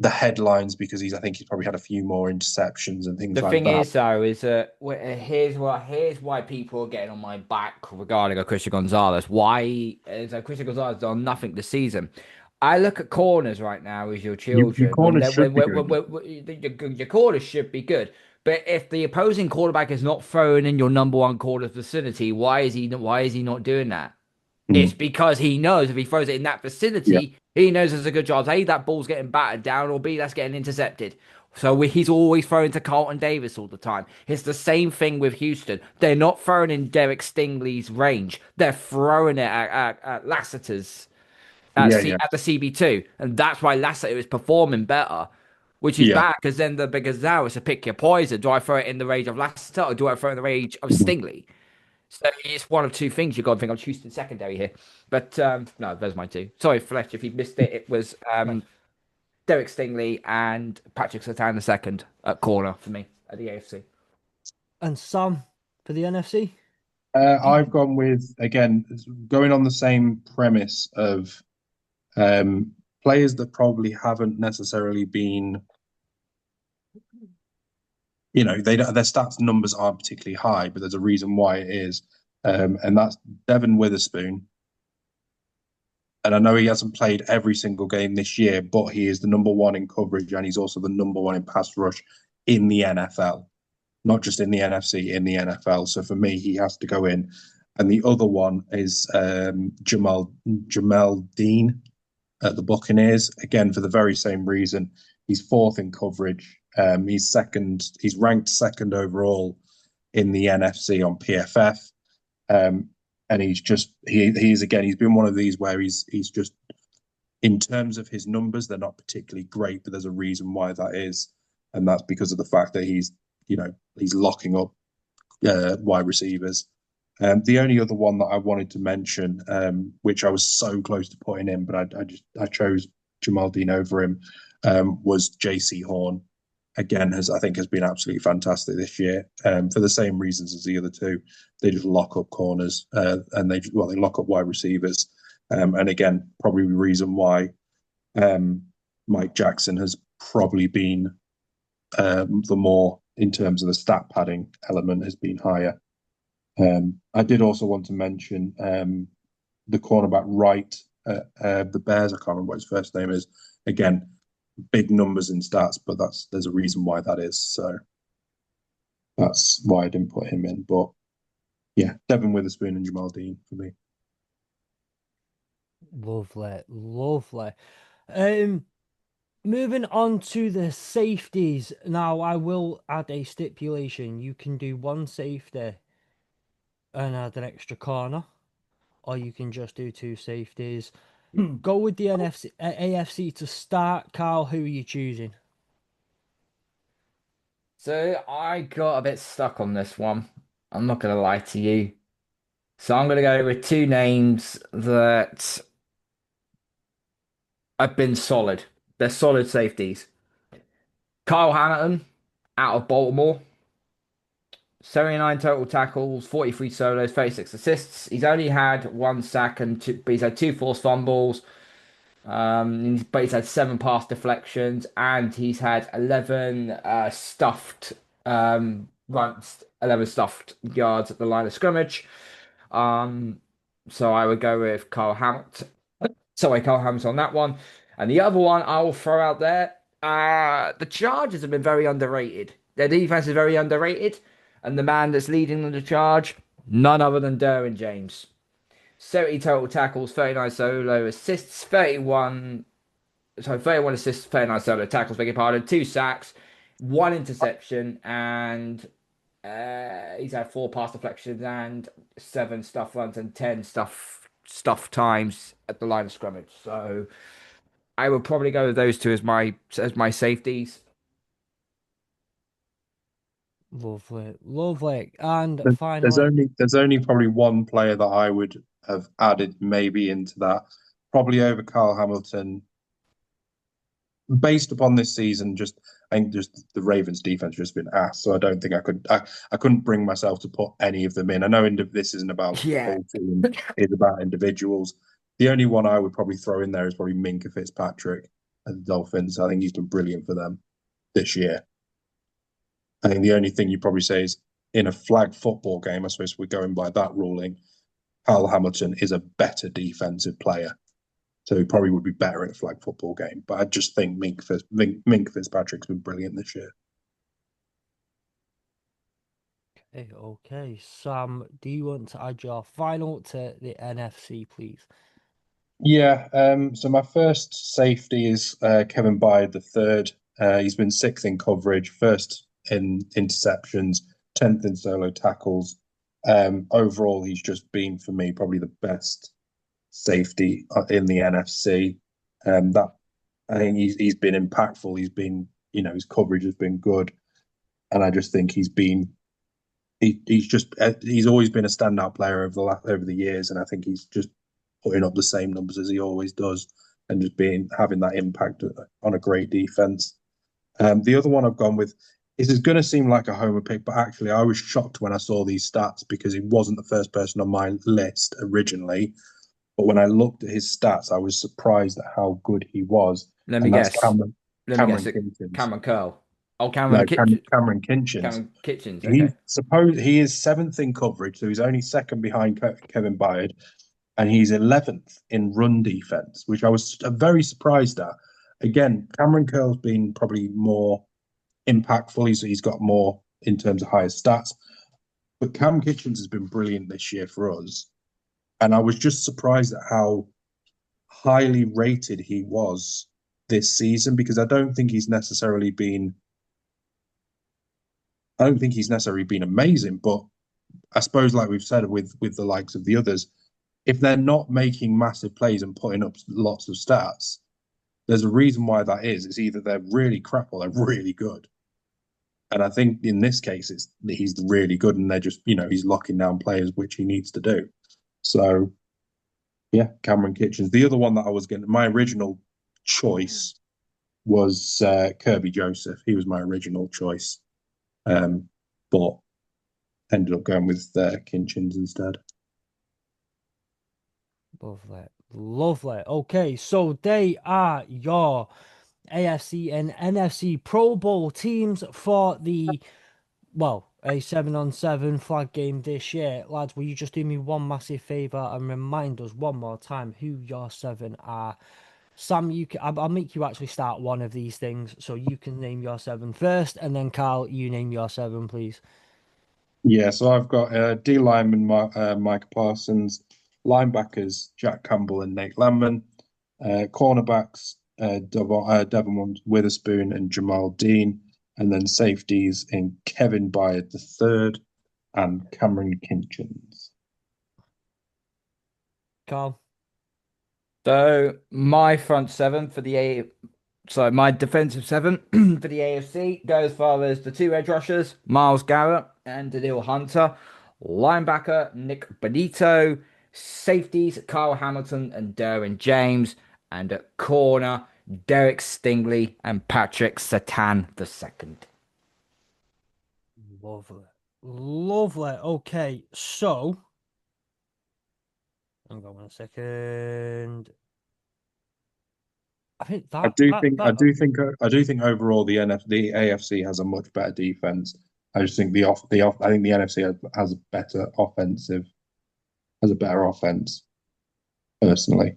C: headlines because I think he's probably had a few more interceptions and things
B: The
C: like
B: thing
C: that.
B: is, though, is that here's why people are getting on my back regarding a Christian Gonzalez. Why is Christian Gonzalez done nothing this season? I look at corners right now as your
C: Your
B: children.
C: corners should be good.
B: Your corners should be good, but if the opposing quarterback is not throwing in your number one corner's vicinity, why is he not doing that? It's because he knows if he throws it in that
C: Yeah.
B: vicinity, he knows there's a good chance A, that ball's getting battered down, or B, that's getting intercepted. So he's always throwing to Carlton Davis all the time. It's the same thing with Houston. They're not throwing in Derek Stingley's range. They're throwing it at Lassiter's at the CB2. And that's why Lassiter is performing better, which is bad because then the biggest now is to pick your poison. Do I throw it in the range of Lassiter or do I throw it in the range of Stingley? So it's one of two things. You've got to think I'm Houston secondary here. But no, those are my two. Sorry, Fletch, if you missed it, it was Derek Stingley and Patrick Surtain II at corner for me at the AFC.
A: And Sam for the NFC?
C: I've gone with, again, going on the same premise of players that probably haven't necessarily been, their stats numbers aren't particularly high, but there's a reason why it is. And that's Devon Witherspoon. And I know he hasn't played every single game this year, but he is the number one in coverage and he's also the number one in pass rush in the NFL. not just in the NFC, in the NFL. So for me, he has to go in. And the other one is Jamal Dean at the Buccaneers, again for the very same reason. He's fourth in coverage. He's second. He's ranked second overall in the NFC on PFF. And he's been one of these where he's just, in terms of his numbers, they're not particularly great, but there's a reason why that is, and that's because of the fact that he's locking up wide receivers. The only other one that I wanted to mention, which I was so close to putting in, but I chose Jamal Dean over him, was J.C. Horn. Again, I think has been absolutely fantastic this year, for the same reasons as the other two. They just lock up corners, and they lock up wide receivers. And again, probably the reason why Mike Jackson has probably been the more, in terms of the stat padding element, has been higher. I did also want to mention the cornerback right at the Bears. I can't remember what his first name is. Again, big numbers in stats, but there's a reason why that is. So that's why I didn't put him in. But yeah, Devin Witherspoon and Jamal Dean for me.
A: Lovely, lovely. Moving on to the safeties. Now, I will add a stipulation. You can do one safety and add an extra corner, or you can just do two safeties. Go with the AFC to start. Carl, who are you choosing?
B: So I got a bit stuck on this one. I'm not gonna lie to you. So I'm gonna go with two names that have been solid. They're solid safeties. Kyle Hamilton out of Baltimore. 79 total tackles, 43 solos, 36 assists. He's only had one sack but he's had two forced fumbles. But he's had 7 pass deflections, and he's had 11 stuffed 11 stuffed yards at the line of scrimmage. So I would go with Kyle Hamilton. Kyle Hamilton on that one. And the other one I will throw out there, the Chargers have been very underrated. Their defense is very underrated. And the man that's leading the charge, none other than Derwin James. 70 total tackles, 39 solo assists, 31 assists, 39 solo tackles, beg your pardon, 2 sacks, 1 interception, and he's had 4 pass deflections and 7 stuff runs and 10 stuff times at the line of scrimmage. So I would probably go with those two as my safeties.
A: Lovely, lovely. And
C: There's
A: finally,
C: only probably one player that I would have added maybe into that, probably over Kyle Hamilton, based upon this season. I think just the Ravens' defense just been ass, so I don't think I couldn't bring myself to put any of them in. I know this isn't about the whole team; it's about individuals. The only one I would probably throw in there is probably Minkah Fitzpatrick and the Dolphins. I think he's been brilliant for them this year. I think the only thing you probably say is, in a flag football game, I suppose we're going by that ruling, Kyle Hamilton is a better defensive player. So he probably would be better in a flag football game. But I just think Minkah Fitzpatrick's been brilliant this year.
A: okay. Sam, do you want to add your final to the NFC, please?
C: Yeah. So my first safety is Kevin Byard the third. He's been 6th in coverage, 1st in interceptions, 10th in solo tackles. Overall, he's just been, for me, probably the best safety in the NFC. That I think he's been impactful. He's been, his coverage has been good, and I just think he's always been a standout player over the years, and I think he's just putting up the same numbers as he always does, and just having that impact on a great defense. The other one I've gone with is going to seem like a homer pick, but actually I was shocked when I saw these stats because he wasn't the first person on my list originally. But when I looked at his stats, I was surprised at how good he was.
B: Let me guess.
C: Cameron
B: Kitchens. Cameron Curl. Oh,
C: Cameron Kitchens.
B: Cameron Kitchens. Okay.
C: He is 7th in coverage, so he's only 2nd behind Kevin Byard, and he's 11th in run defense, which I was very surprised at. Again, Cameron Curl's been probably more impactful. He's got more in terms of highest stats. But Cam Kitchens has been brilliant this year for us. And I was just surprised at how highly rated he was this season, because I don't think he's necessarily been amazing, but I suppose, like we've said with the likes of the others, if they're not making massive plays and putting up lots of stats, there's a reason why that is. It's either they're really crap or they're really good. And I think in this case, he's really good, and they're just, he's locking down players, which he needs to do. So, yeah, Cameron Kitchens. The other one that I was my original choice was Kirby Joseph. He was my original choice, but ended up going with Kitchens instead.
A: Lovely. Okay, so they are your AFC and NFC Pro Bowl teams for the, a 7-on-7 flag game this year. Lads, will you just do me one massive favour and remind us one more time who your 7 are? Sam, I'll make you actually start one of these things, so you can name your 7 first, and then Carl, you name your 7, please.
C: Yeah, so I've got D lineman Micah Parsons, linebackers Jack Campbell and Nate Landman, cornerbacks Devon Witherspoon and Jamal Dean, and then safeties in Kevin Byard III and Cameron Kitchens.
A: Carl?
B: So my front 7 for my defensive 7 for the AFC goes as far as the 2 edge rushers, Myles Garrett and Danielle Hunter, linebacker Nick Benito, safeties Kyle Hamilton and Derwin James, and at corner Derek Stingley and Patrick Surtain II.
A: Lovely. Okay, so hang on 1 second. I do
C: think overall the AFC has a much better defense. I just think I think the NFC has a better offense, personally.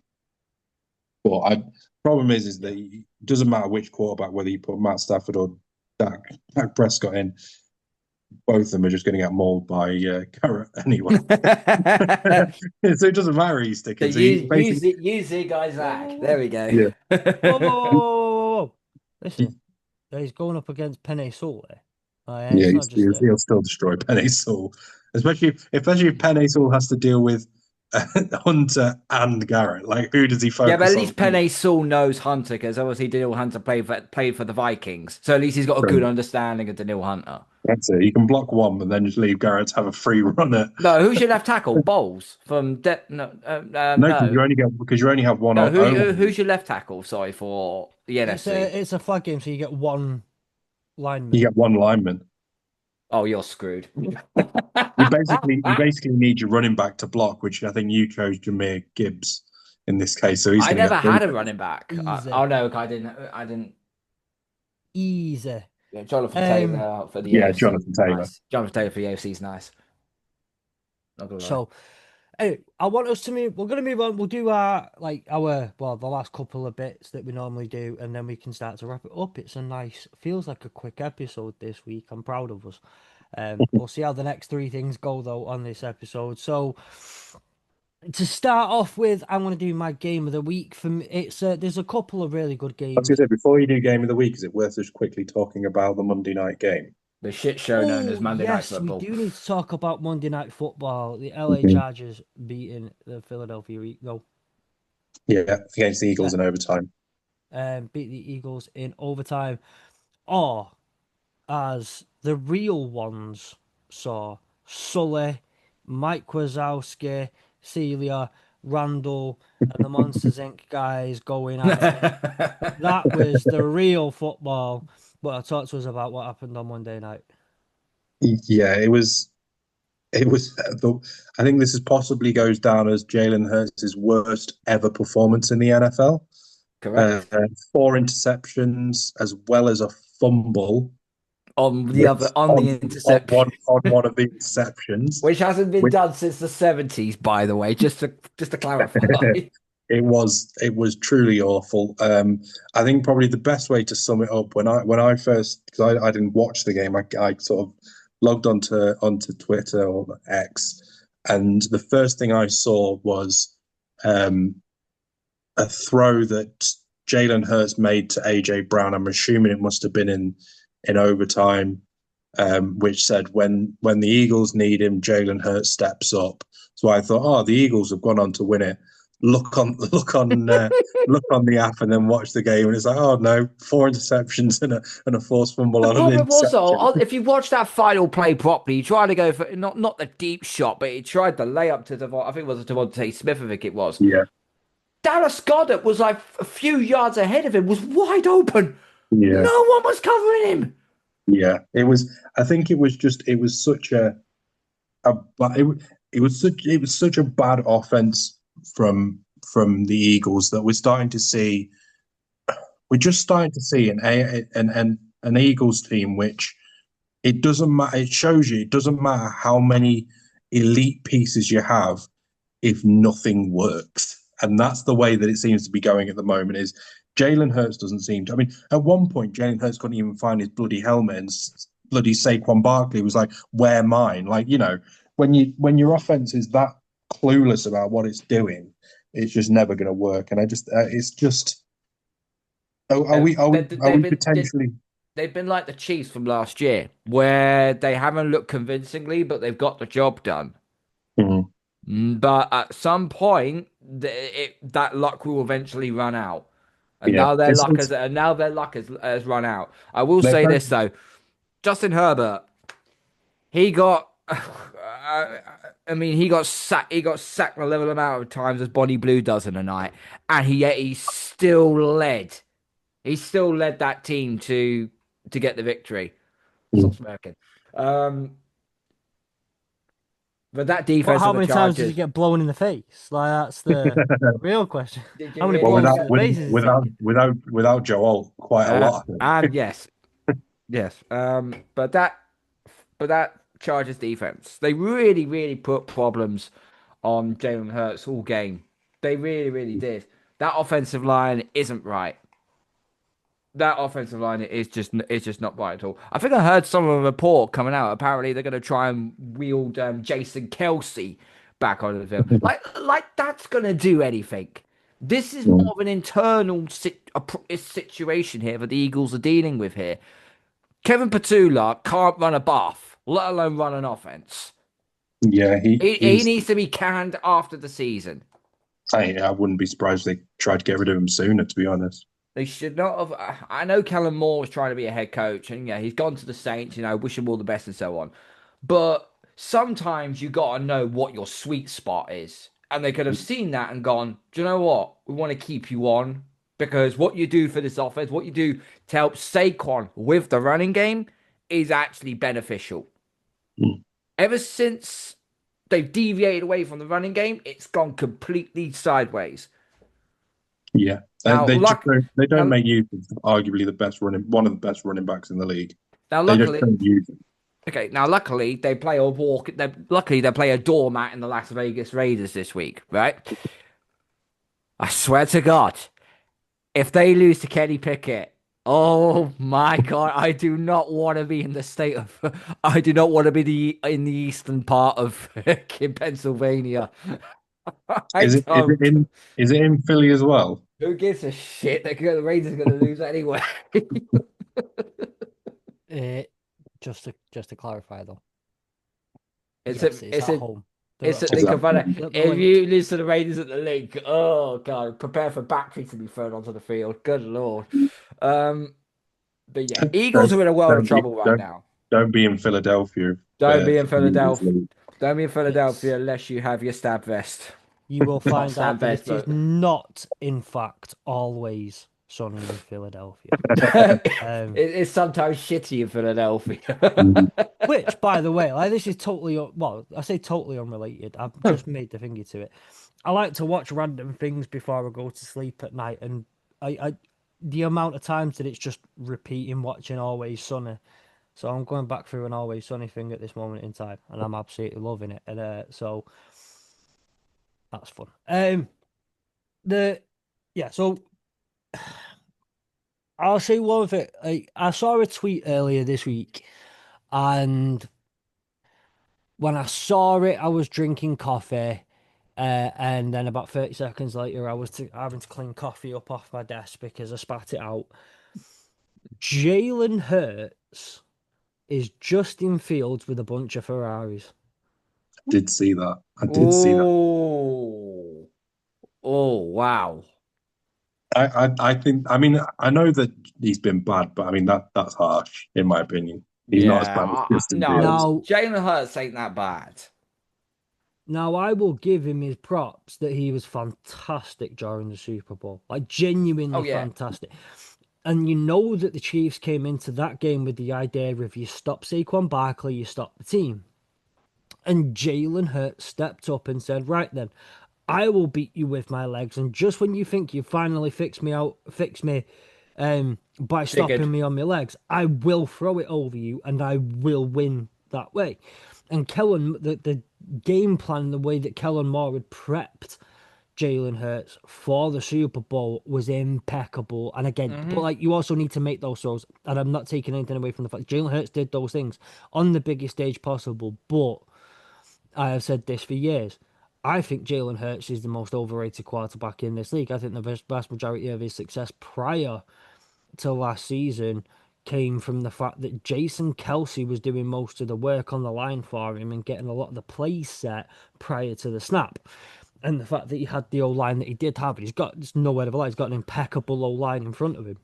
C: But problem is that it doesn't matter which quarterback, whether you put Matt Stafford or Dak Prescott in, both of them are just going to get mauled by Garrett anyway. So it doesn't matter who you stick it.
B: Use the guy Zach. There we go.
C: Yeah.
A: Whoa. Listen, he's going up against Penei Sewell.
C: He'll still destroy Penei Sewell, especially if Penei Sewell has to deal with Hunter and Garrett. Like, who does he focus on?
B: Yeah, but at least Penei Sewell knows Hunter, because obviously Danielle Hunter played for the Vikings, so at least he's got a good understanding of Danielle Hunter.
C: That's it. You can block one, but then just leave Garrett to have a free run at.
B: No, who's your left tackle? Bowles from
C: no. Because you only have one.
B: No, who's your left tackle? Sorry, for the NFC.
A: It's a flag game, so you get one lineman.
C: You get one lineman.
B: Oh, you're screwed.
C: You basically need your running back to block, which I think you chose Jahmyr Gibbs in this case. So
B: I never had a running back. Oh no, I didn't.
A: Easy.
B: Yeah, Jonathan Taylor for the AFC.
C: Jonathan Taylor.
B: Nice. Jonathan Taylor for the AFC is nice.
A: So, anyway, I want us to move. We're going to move on. We'll do the last couple of bits that we normally do, and then we can start to wrap it up. It's feels like a quick episode this week. I'm proud of us. We'll see how the next 3 things go though on this episode. So, to start off with, I'm going to do my game of the week. There's a couple of really good games.
C: I was going to say, before you do game of the week, is it worth just quickly talking about the Monday night game?
B: The shit show known as Monday Night Football.
A: Yes, we do need to talk about Monday Night Football. The LA Chargers beating the Philadelphia Eagles.
C: Yeah, against the Eagles in overtime.
A: Beat the Eagles in overtime. Or, as the real ones saw, Sully, Mike Wazowski, Celia, Randall, and the Monsters Inc. guys going at it. That was the real football. But talk to us about what happened on Monday night.
C: Yeah, it was. I think this possibly goes down as Jalen Hurts' worst ever performance in the NFL.
B: Correct.
C: 4 interceptions as well as a fumble
B: on the interception
C: on one of the interceptions,
B: which hasn't been done since the 70s, by the way. Just to clarify.
C: it was truly awful. I think probably the best way to sum it up when I first, because I didn't watch the game, I sort of logged onto Twitter or X, and the first thing I saw was um, a throw that Jalen Hurts made to AJ Brown. I'm assuming it must have been in overtime, which said when the Eagles need him, Jalen Hurts steps up. So I thought, oh, the Eagles have gone on to win it. Look on the app and then watch the game, and it's like, oh no, 4 interceptions and a forced fumble
B: The
C: on an
B: problem was though,
C: interception.
B: if you watch that final play properly, he tried to go for not the deep shot, but he tried the layup to I think it was Devontae Smith, I think it was.
C: Yeah,
B: Dallas Goddard was like a few yards ahead of him, was wide open.
C: yeah,
B: No one was covering him.
C: yeah. It was. I think it was just. It was such a it was such a bad offense from the Eagles that we're just starting to see an Eagles team which it doesn't matter. It shows you it doesn't matter how many elite pieces you have if nothing works, and that's the way that it seems to be going at the moment. Is Jalen Hurts doesn't seem to. I mean, at one point, Jalen Hurts couldn't even find his bloody helmet, and bloody Saquon Barkley was like, "Where mine?" Like, when your offense is that clueless about what it's doing, it's just never going to work. And it's just. Are we are we are
B: They've
C: we
B: been
C: potentially?
B: they've been like the Chiefs from last year, where they haven't looked convincingly, but they've got the job done.
C: Mhm.
B: But at some point, that luck will eventually run out, and
C: Yeah,
B: now their luck has run out. I will
C: they're
B: say
C: both.
B: this though, Justin Herbert, he got. I mean, he got sacked. He got sacked a level amount of times as Bonnie Blue does in a night, and yet he still led. He still led that team to get the victory. Stop smirking. Um, but that
A: But
B: defense
A: how
B: of the
A: many times did he
B: Chargers,
A: get blown in the face? Like that's the real question.
B: did you
A: How many
C: Well,
B: really?
A: blows
C: without
A: to the
C: with,
A: face is he
C: without
A: taking?
C: without Joel, quite a lot. I think.
B: And yes, yes. But that Chargers defense, they really, really put problems on Jalen Hurts all game. They really, really did. That offensive line isn't right. That offensive line is just not right at all. I think I heard some of a report coming out. Apparently, they're going to try and wield Jason Kelsey back onto the field. Like that's going to do anything. This is more of an internal situation here that the Eagles are dealing with here. Kevin Petula can't run a buff, let alone run an offense.
C: Yeah,
B: He
C: he's.
B: needs to be canned after the season.
C: I wouldn't be surprised if they tried to get rid of him sooner. To be honest.
B: They should not have. I know Kellen Moore was trying to be a head coach, and yeah, he's gone to the Saints. Wish him all the best and so on. But sometimes you got to know what your sweet spot is, and they could have seen that and gone, "Do you know what? We want to keep you on because what you do for this offense, what you do to help Saquon with the running game, is actually beneficial."
C: Mm.
B: Ever since they've deviated away from the running game, it's gone completely sideways.
C: Yeah,
B: Now,
C: they don't
B: now,
C: make use of arguably one of the best running backs in the league.
B: now,
C: They just
B: luckily,
C: don't use him.
B: okay, now luckily they play a walk. Luckily they play a doormat in the Las Vegas Raiders this week, right? I swear to God, if they lose to Kenny Pickett, oh my God, I do not want to be in the state of. I do not want to be in the eastern part of Pennsylvania. I
C: Is it is it
B: don't.
C: in is it in Philly as well?
B: Who gives a shit? The Raiders are going to lose anyway.
A: Uh, just to clarify though,
B: It's
A: yes, it's
B: it's
A: at
B: a
A: home. They're
B: It's
A: at
B: at
C: Is
A: home.
B: Link
C: that
B: of Honor.
A: The
B: If
A: link.
B: you lose to the Raiders at the link, oh God, prepare for battery to be thrown onto the field. Good Lord. Um, but yeah, Eagles
C: don't
B: are in a world of
C: don't be
B: trouble right
C: don't
B: now.
C: don't be in Philadelphia
B: Don't be in
C: if the Eagles
B: Philadelphia.
C: lose.
B: Don't be in Philadelphia
A: It's
B: unless you have your stab vest.
A: you will
B: Not
A: find
B: stab
A: out that
B: vest,
A: it is
B: but
A: not, in fact, always sunny in Philadelphia. Um,
B: it's sometimes shitty in Philadelphia.
C: Mhm.
A: which, by the way, like this is totally well, I say totally unrelated. I've just made the thingy to it. I like to watch random things before I go to sleep at night, and I the amount of times that it's just repeating watching Always Sunny. So I'm going back through an Always Sunny thing at this moment in time, and I'm absolutely loving it. And so that's fun. the yeah, so I'll say one thing. I saw a tweet earlier this week, and when I saw it, I was drinking coffee. And then about 30 seconds later, I was having to clean coffee up off my desk because I spat it out. Jalen Hurts is Justin Fields with a bunch of Ferraris.
C: Did see that. I did see that.
B: Oh, oh, wow.
C: I think. I mean, I know that he's been bad, but I mean that's harsh in my opinion. He's not as
B: Yeah,
C: bad as Justin
B: no,
C: Fields.
A: Now,
B: Jalen Hurts ain't that bad.
A: now I will give him his props that he was fantastic during the Super Bowl, like
B: Oh
A: genuinely
B: yeah,
A: fantastic. And you know that the Chiefs came into that game with the idea of if you stop Saquon Barkley, you stop the team. And Jalen Hurts stepped up and said, "Right then, I will beat you with my legs. And just when you think you finally fix me by
B: figured.
A: stopping me on my legs, I will throw it over you and I will win that way." And Kellen, the game plan, the way that Kellen Moore had prepped Jalen Hurts for the Super Bowl was impeccable. And again, but
B: Hmm.
A: like you also need to make those throws. And I'm not taking anything away from the fact Jalen Hurts did those things on the biggest stage possible. But I have said this for years. I think Jalen Hurts is the most overrated quarterback in this league. I think the vast majority of his success prior to last season came from the fact that Jason Kelsey was doing most of the work on the line for him and getting a lot of the plays set prior to the snap. And the fact that he had the O line that he did have, he's got there's nowhere to lie. He's got an impeccable O line in front of him.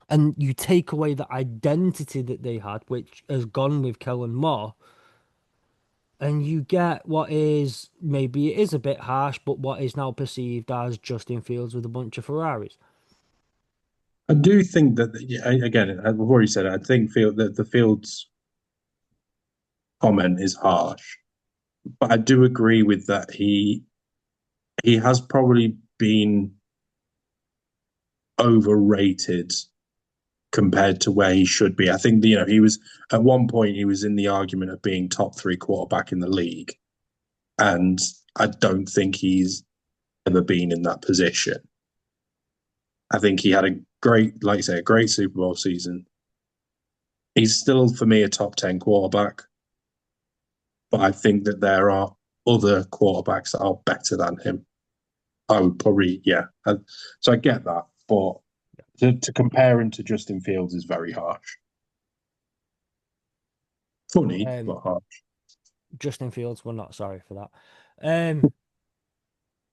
A: And you take away the identity that they had, which has gone with Kellen Moore, and you get what is maybe it is a bit harsh, but what is now perceived as Justin Fields with a bunch of Ferraris.
C: I do think that yeah, again, I've already said it. I think that the Fields comment is harsh, but I do agree with that. He has probably been overrated compared to where he should be. I think he was at one point he was in the argument of being top three quarterback in the league, and I don't think he's ever been in that position. I think he had a great, like you say, a great Super Bowl season. He's still for me a top 10 quarterback, but I think that there are other quarterbacks that are better than him. I would probably, yeah. So I get that, but to compare him to Justin Fields is very harsh. Funny,
A: Um,
C: but harsh.
A: Justin Fields, we're not sorry for that.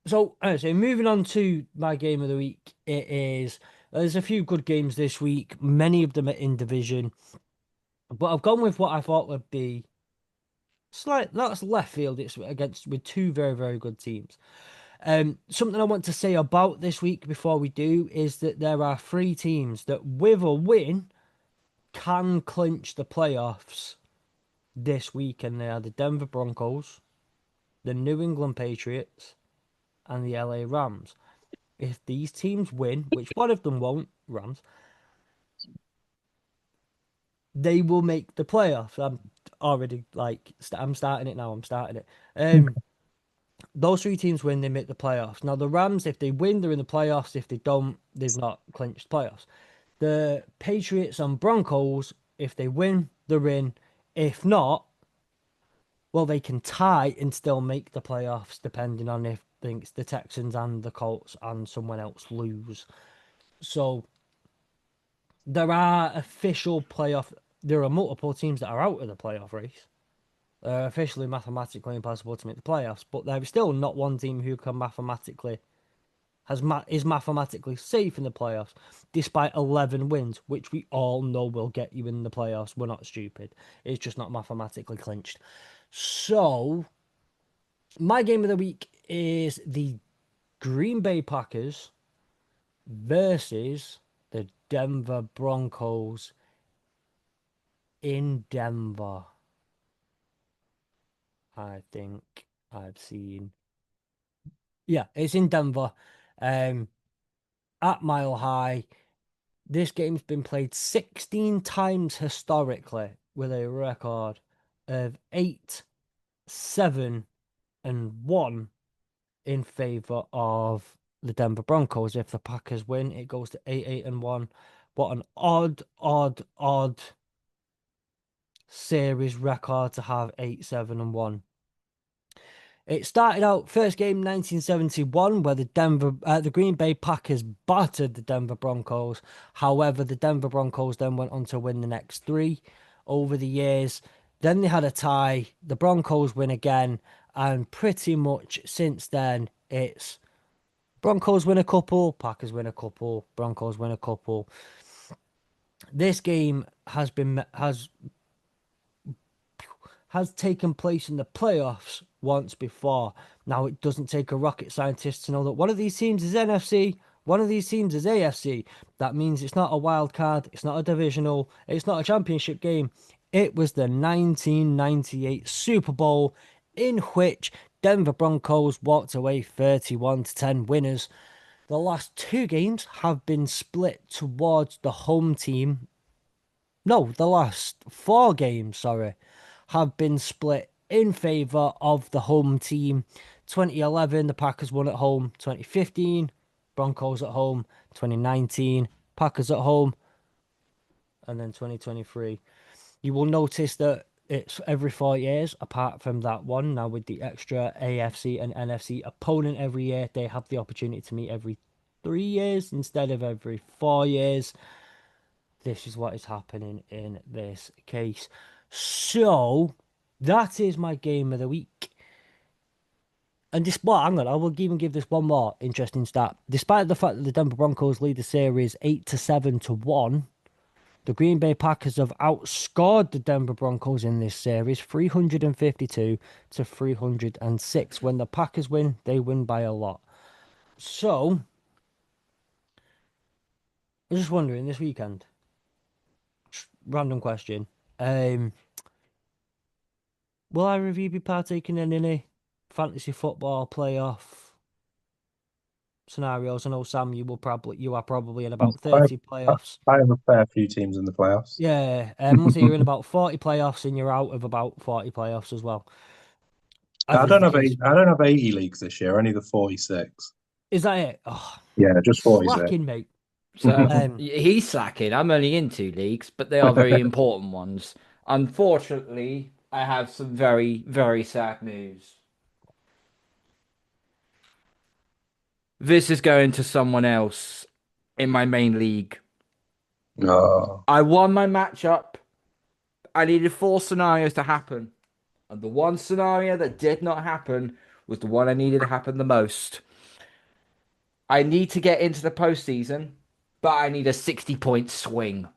A: So anyway, moving on to my game of the week, it is there's a few good games this week. Many of them are in division, but I've gone with what I thought would be that's left field. It's against with two very very good teams. Something I want to say about this week before we do is that there are three teams that, with a win, can clinch the playoffs this week, and they are the Denver Broncos, the New England Patriots, and the LA Rams. If these teams win, which one of them won't, Rams, they will make the playoffs. I'm already I'm starting it now. I'm starting it. Those three teams win, they make the playoffs. Now the Rams, if they win, they're in the playoffs. If they don't, they've not clinched playoffs. The Patriots and Broncos, if they win, they're in. If not, well, they can tie and still make the playoffs, depending on if thinks the Texans and the Colts and someone else lose. So there are official playoff. There are multiple teams that are out of the playoff race. They're officially mathematically impossible to make the playoffs, but there is still not one team who can mathematically is mathematically safe in the playoffs, despite 11 wins, which we all know will get you in the playoffs. We're not stupid. It's just not mathematically clinched. So, my game of the week is the Green Bay Packers versus the Denver Broncos in Denver. I think I've seen. Yeah, it's in Denver. Um, at Mile High. This game's been played 16 times historically with a record of 8, 7, and 1 in favor of the Denver Broncos. If the Packers win, it goes to 8-1. What an odd series record to have, 8-7-1. It started out first game 1971 where the Green Bay Packers battered the Denver Broncos. However, the Denver Broncos then went on to win the next 3 over the years. Then they had a tie. The Broncos win again, and pretty much since then it's Broncos win a couple, Packers win a couple, Broncos win a couple. This game has taken place in the playoffs once before. Now, it doesn't take a rocket scientist to know that one of these teams is NFC, one of these teams is AFC. That means it's not a wild card, it's not a divisional, it's not a championship game. It was the 1998 Super Bowl in which Denver Broncos walked away 31-10 winners. The last 2 games have been split towards the home team. No, the last 4 games, have been split in favour of the home team. 2011, the Packers won at home. 2015, Broncos at home. 2019, Packers at home. And then 2023. You will notice that it's every 4 years, apart from that one. Now, with the extra AFC and NFC opponent every year, they have the opportunity to meet every 3 years instead of every 4 years. This is what is happening in this case. So, that is my game of the week. And I will even give this one more interesting stat. Despite the fact that the Denver Broncos lead the series 8-7-1, the Green Bay Packers have outscored the Denver Broncos in this series 352-306. When the Packers win, they win by a lot. So, I'm just wondering, this weekend, random question, will either of you be partaking in any fantasy football playoff scenarios? I know, Sam, you are probably in about 30 playoffs.
C: I have a fair few teams in the playoffs.
A: Yeah, must say you're in about 40 playoffs and you're out of about 40 playoffs as well.
C: I don't have 80 leagues this year, only the 46.
A: Is that it? Oh,
C: yeah, just 46.
A: Slacking, mate.
B: So he's slacking. I'm only in 2 leagues, but they are very important ones. Unfortunately, I have some very, very sad news. This is going to someone else in my main league.
C: Oh.
B: I won my matchup. I needed 4 scenarios to happen. And the one scenario that did not happen was the one I needed to happen the most. I need to get into the postseason, but I need a 60-point swing.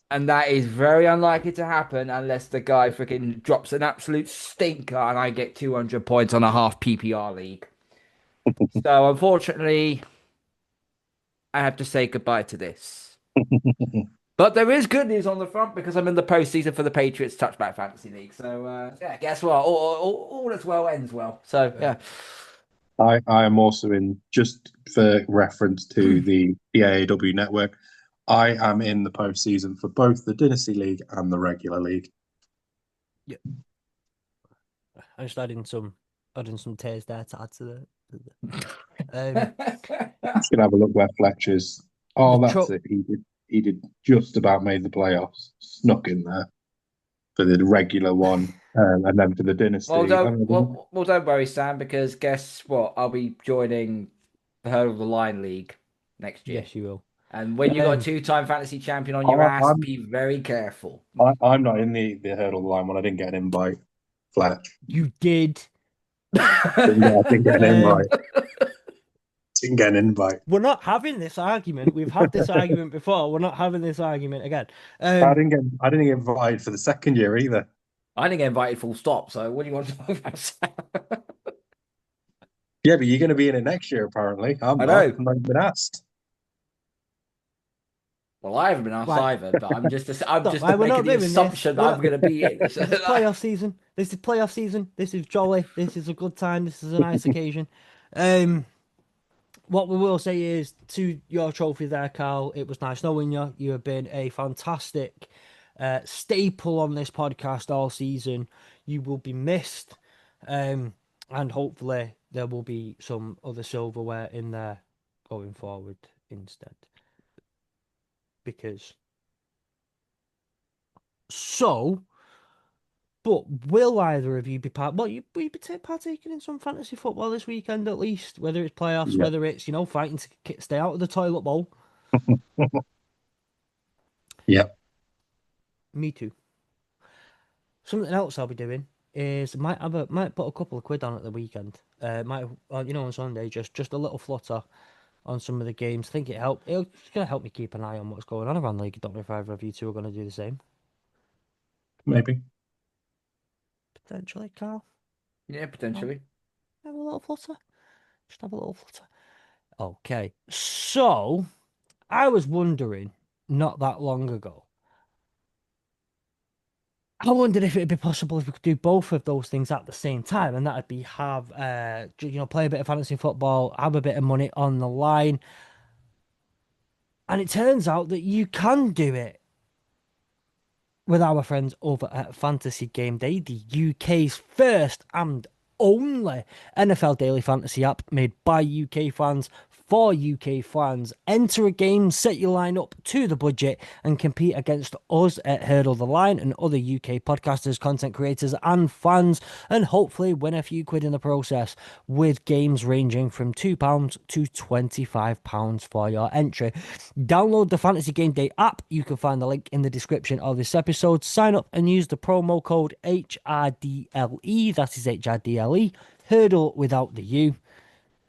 B: And that is very unlikely to happen unless the guy freaking drops an absolute stinker and I get 200 points on a half PPR league. So, unfortunately, I have to say goodbye to this. But there is good news on the front because I'm in the postseason for the Patriots Touchback Fantasy League. So, yeah, guess what? All as well ends well. So, yeah.
C: I am also in, just for reference to the AAW network, I am in the postseason for both the Dynasty League and the regular league.
A: Yeah. I'm just adding some tears there to add to the
C: Just gonna have a look where Fletcher's. Oh, that's it. He did just about made the playoffs. Snuck in there for the regular one, and then for the Dynasty.
B: Well, don't worry, Sam, because guess what? I'll be joining the Hurdle the Line League next year.
A: Yes, you will.
B: And when you got a 2-time fantasy champion on your ass, be very careful.
C: I'm not in the Hurdle the Line one. I didn't get an invite, Fletch.
A: You did.
C: I didn't get an invite. Didn't get an invite.
A: We're not having this argument. We've had this argument before. We're not having this argument again.
C: I didn't get invited for the second year either.
B: I didn't get invited full stop. So what do you want to talk about?
C: Yeah, but you're going to be in it next year, apparently. I know. I've not been asked.
B: Well, I haven't been asked either, but I'm just making the assumption that I'm going to be in.
A: This is playoff season. This is playoff season. This is jolly. This is a good time. This is a nice occasion. What we will say is, to your trophy there, Carl, it was nice knowing you. You have been a fantastic staple on this podcast all season. You will be missed. And hopefully there will be some other silverware in there going forward instead. Because so, but will either of you be will you be partaking in some fantasy football this weekend at least? Whether it's playoffs,
C: Yeah.
A: whether it's fighting to stay out of the toilet bowl.
C: Yeah.
A: Me too. Something else I'll be doing is might put a couple of quid on at the weekend. Might on Sunday just a little flutter on some of the games. Think it's gonna help me keep an eye on what's going on around the league. I don't know if either of you two are gonna do the same.
C: Maybe.
A: Potentially, Carl.
B: Yeah, potentially.
A: Have a little flutter. Just have a little flutter. Okay. So I was wondering not that long ago. I wondered if it'd be possible if we could do both of those things at the same time, and that'd be play a bit of fantasy football, have a bit of money on the line. And it turns out that you can do it with our friends over at Fantasy Game Day, the UK's first and only NFL Daily Fantasy app made by UK fans for UK fans. Enter a game, set your line up to the budget, and compete against us at Hurdle the Line and other UK podcasters, content creators, and fans, and hopefully win a few quid in the process with games ranging from £2 to £25 for your entry. Download the Fantasy Game Day app. You can find the link in the description of this episode. Sign up and use the promo code HRDLE. That is HRDLE. Hurdle without the U.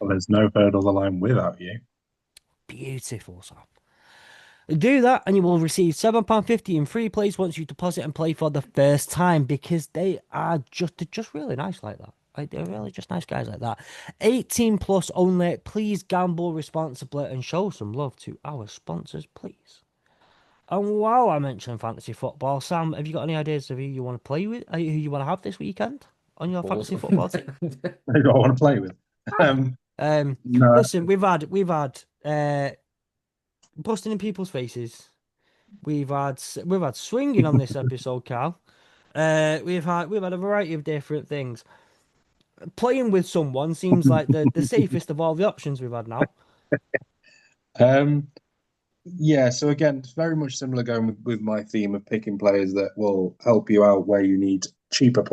C: Well, there's no hurdle the line without you.
A: Beautiful, Sam. Do that and you will receive £7.50 in free plays once you deposit and play for the first time, because they're just really nice like that. Like, they're really just nice guys like that. 18 plus only. Please gamble responsibly and show some love to our sponsors, please. And while I mention fantasy football, Sam, have you got any ideas of who you want to play with, who you want to have this weekend on your fantasy football team?
C: Who I want to play with. No.
A: Listen, we've had busting in people's faces. We've had swinging on this episode, Carl. We've had a variety of different things. Playing with someone seems like the safest of all the options we've had now.
C: Um, yeah, so again, it's very much similar going with my theme of picking players that will help you out where you need cheaper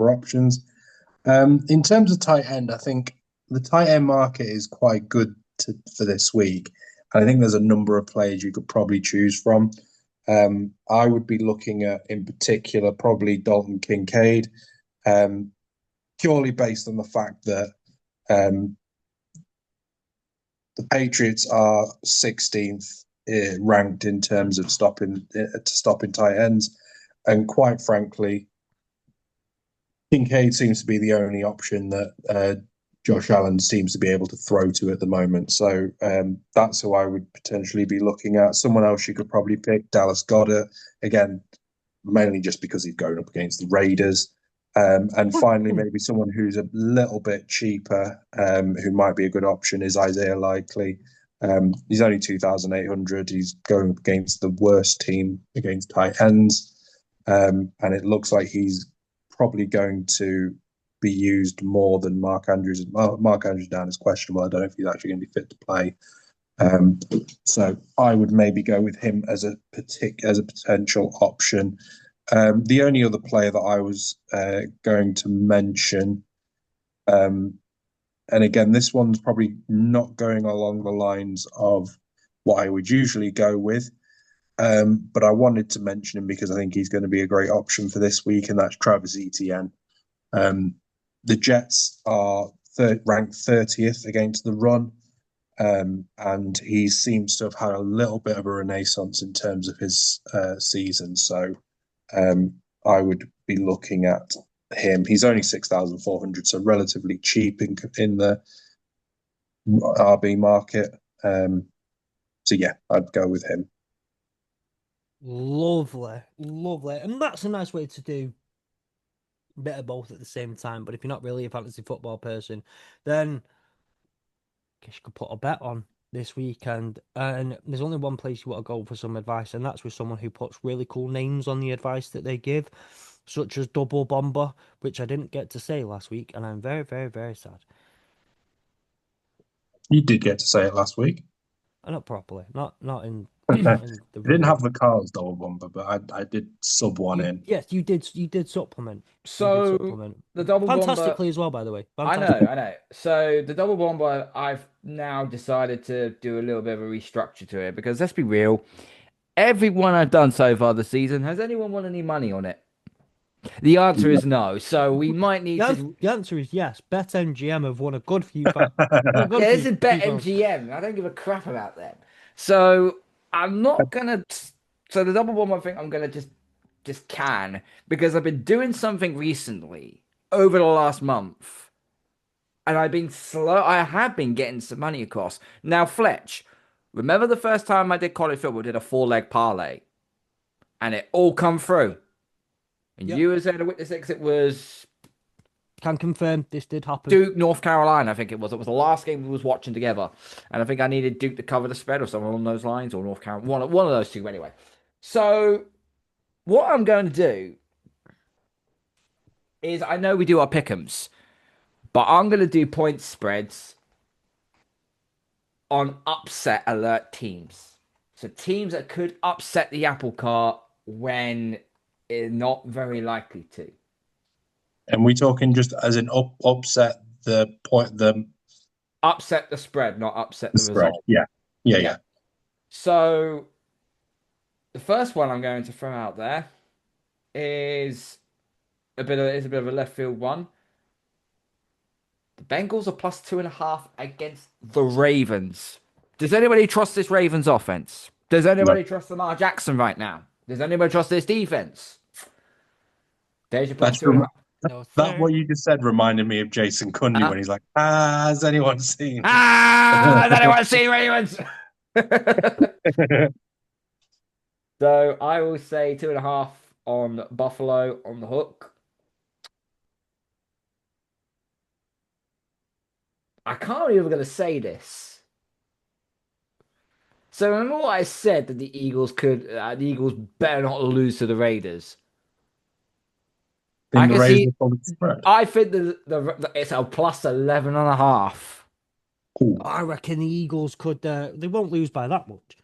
C: options. In terms of tight end, I think the tight end market is quite good for this week. And I think there's a number of players you could probably choose from. I would be looking at, in particular, probably Dalton Kincaid, purely based on the fact that the Patriots are 16th ranked in terms of stopping tight ends, and quite frankly, Kincaid seems to be the only option that Josh Allen seems to be able to throw to at the moment. So that's who I would potentially be looking at. Someone else you could probably pick, Dallas Goedert, again, mainly just because he's going up against the Raiders. And finally, maybe someone who's a little bit cheaper, who might be a good option, is Isaiah Likely. He's only 2,800. He's going up against the worst team against tight ends. And it looks like he's probably going to be used more than Mark Andrews. Mark Andrews down is questionable. I don't know if he's actually going to be fit to play. So I would maybe go with him as a potential option. The only other player that I was going to mention, and again, this one's probably not going along the lines of what I would usually go with, but I wanted to mention him because I think he's going to be a great option for this week, and that's Travis Etienne. The Jets are ranked 30th against the run, and he seems to have had a little bit of a renaissance in terms of his season. So I would be looking at him. He's only 6,400, so relatively cheap in the RB market. So yeah, I'd go with him.
A: Lovely, and that's a nice way to do a bit of both at the same time. But if you're not really a fantasy football person, then I guess you could put a bet on this weekend. And there's only one place you want to go for some advice, and that's with someone who puts really cool names on the advice that they give, such as Double Bomber, which I didn't get to say last week, and I'm very, very, very sad.
C: You did get to say it last week.
A: Not properly, not in
C: You
A: in the
C: didn't
A: real.
C: have the Carl's double bumper, but I did sub one in.
A: Yes, you did supplement. You did
B: So
A: supplement
B: the double bomber.
A: fantastically as well, by the way.
B: I know,
A: Fantastic.
B: I know. So the double bomber, I've now decided to do a little bit of a restructure to it because let's be real, everyone I've done so far this season, has anyone won any money on it? The answer is no. So we might need to.
A: The answer is yes. BetMGM have won a good few pounds. A good
B: Yeah, this is
A: few pounds.
B: BetMGM. I don't give a crap about them. So I'm not gonna. So the double bomber thing, I'm gonna just can because I've been doing something recently over the last month, and I've been slow. I have been getting some money across. Now, Fletch, remember the first time I did college football, did a 4-leg parlay, and it all come through. And
A: Yep.
B: you was there to witness it 'cause it was
A: Can confirm this did happen.
B: Duke, North Carolina, I think it was. It was the last game we was watching together, and I think I needed Duke to cover the spread or something along those lines, or North Carolina, one of those two anyway. So what I'm going to do is I know we do our pick'ems, but I'm going to do point spreads on upset alert teams. So teams that could upset the apple cart when it's not very likely to.
C: And we talking just as an upset the
B: Upset the spread, not upset the
C: spread.
B: result.
C: Yeah. Yeah,
B: Yeah.
C: yeah.
B: So the first one I'm going to throw out there is a bit of a left field one. The Bengals are plus 2.5 against the Ravens. Does anybody trust this Ravens offense? Does
C: No.
B: anybody trust Lamar Jackson right now? Does anybody trust this defense? There's your plus
C: That's
B: two and a half.
A: No,
C: that
A: sir.
C: what you just said reminded me of Jason Cundy
B: Huh?
C: when he's like, has anyone seen?
B: Ah, has anyone seen Ravens? So I will say 2.5 on Buffalo on the hook. I can't believe I'm going to say this. So remember what I said that the Eagles better not lose to the Raiders. I
C: In the
B: can
C: Razor
B: see.
C: Public spread.
B: I think it's a plus 11.5.
C: Ooh.
A: I reckon the Eagles could. They won't lose by that much.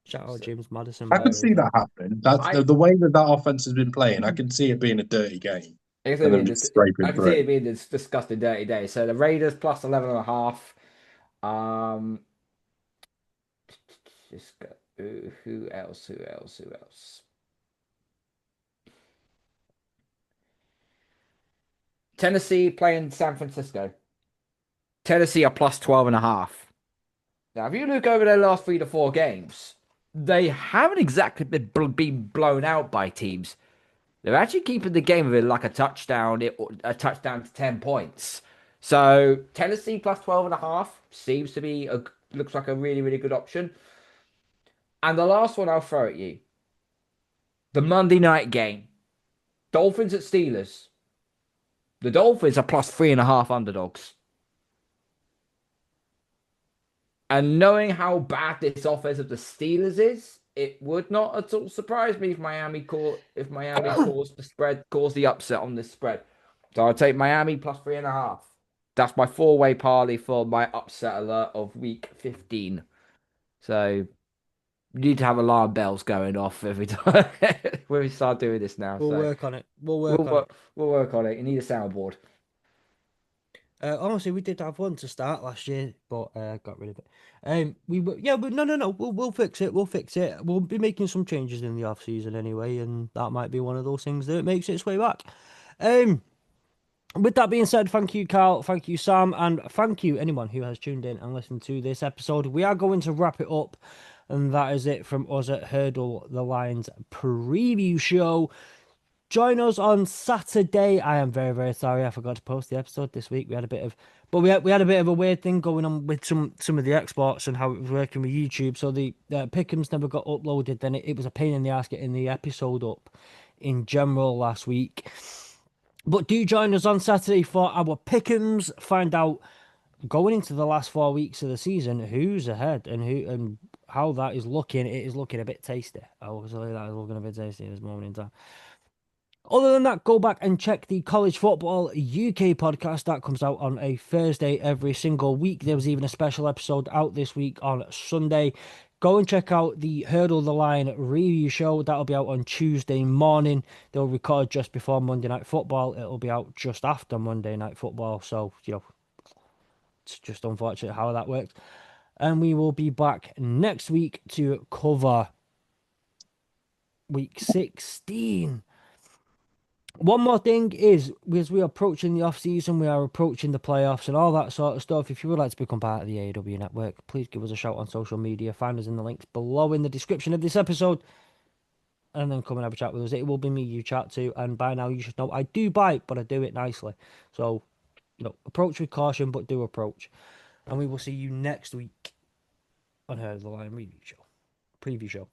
A: Shout out James Madison.
C: I
A: By
C: can
A: the way,
C: see that happening. That's
B: I
C: the way that offense has been playing. I can see it being a dirty game and them just scraping
B: I can see
C: through.
B: it being this disgusting dirty day. So the Raiders plus 11.5. Um, just go. Who else? Who else? Who else? Tennessee playing San Francisco. Tennessee are plus 12.5. Now, if you look over their last 3 to 4 games, they haven't exactly been blown out by teams. They're actually keeping the game within like a touchdown to 10 points. So Tennessee plus 12.5 seems to be looks like a really, really good option. And the last one I'll throw at you. The Monday night game. Dolphins at Steelers. The Dolphins are plus 3.5 underdogs. And knowing how bad this offense of the Steelers is, it would not at all surprise me if Miami caused the upset on this spread. So I'll take Miami plus 3.5. That's my 4-way parlay for my upset alert of week 15. So you need to have alarm bells going off every time when we start doing this now.
A: we'll
B: So
A: work on it. We'll work on it.
B: we'll work on it. You need a soundboard.
A: Honestly, we did have one to start last year, but got rid of it. But no. We'll fix it. We'll fix it. We'll be making some changes in the off season anyway, and that might be one of those things that makes its way back. With that being said, thank you, Carl. Thank you, Sam, and thank you anyone who has tuned in and listened to this episode. We are going to wrap it up, and that is it from us at Hurdle the Lions preview show. Join us on Saturday. I am very, very sorry I forgot to post the episode this week. We had a bit of a bit of a weird thing going on with some of the exports and how it was working with YouTube. So the Pick'ems never got uploaded. Then it was a pain in the ass getting the episode up in general last week. But do join us on Saturday for our Pick'ems. Find out going into the last 4 weeks of the season who's ahead and how that is looking. It is looking a bit tasty. Obviously, that is looking a bit tasty at this moment in time. Other than that, go back and check the College Football UK podcast that comes out on a Thursday every single week. There was even a special episode out this week on Sunday. Go and check out the Hurdle the Line review show. That'll be out on Tuesday morning. They'll record just before Monday Night Football. It'll be out just after Monday Night Football. So, it's just unfortunate how that works. And we will be back next week to cover week 16. One more thing is, as we are approaching the off-season, we are approaching the playoffs and all that sort of stuff. If you would like to become part of the AEW network, please give us a shout on social media. Find us in the links below in the description of this episode. And then come and have a chat with us. It will be me you chat to. And by now, you should know I do bite, but I do it nicely. So, approach with caution, but do approach. And we will see you next week on Heard of the Line Preview Show.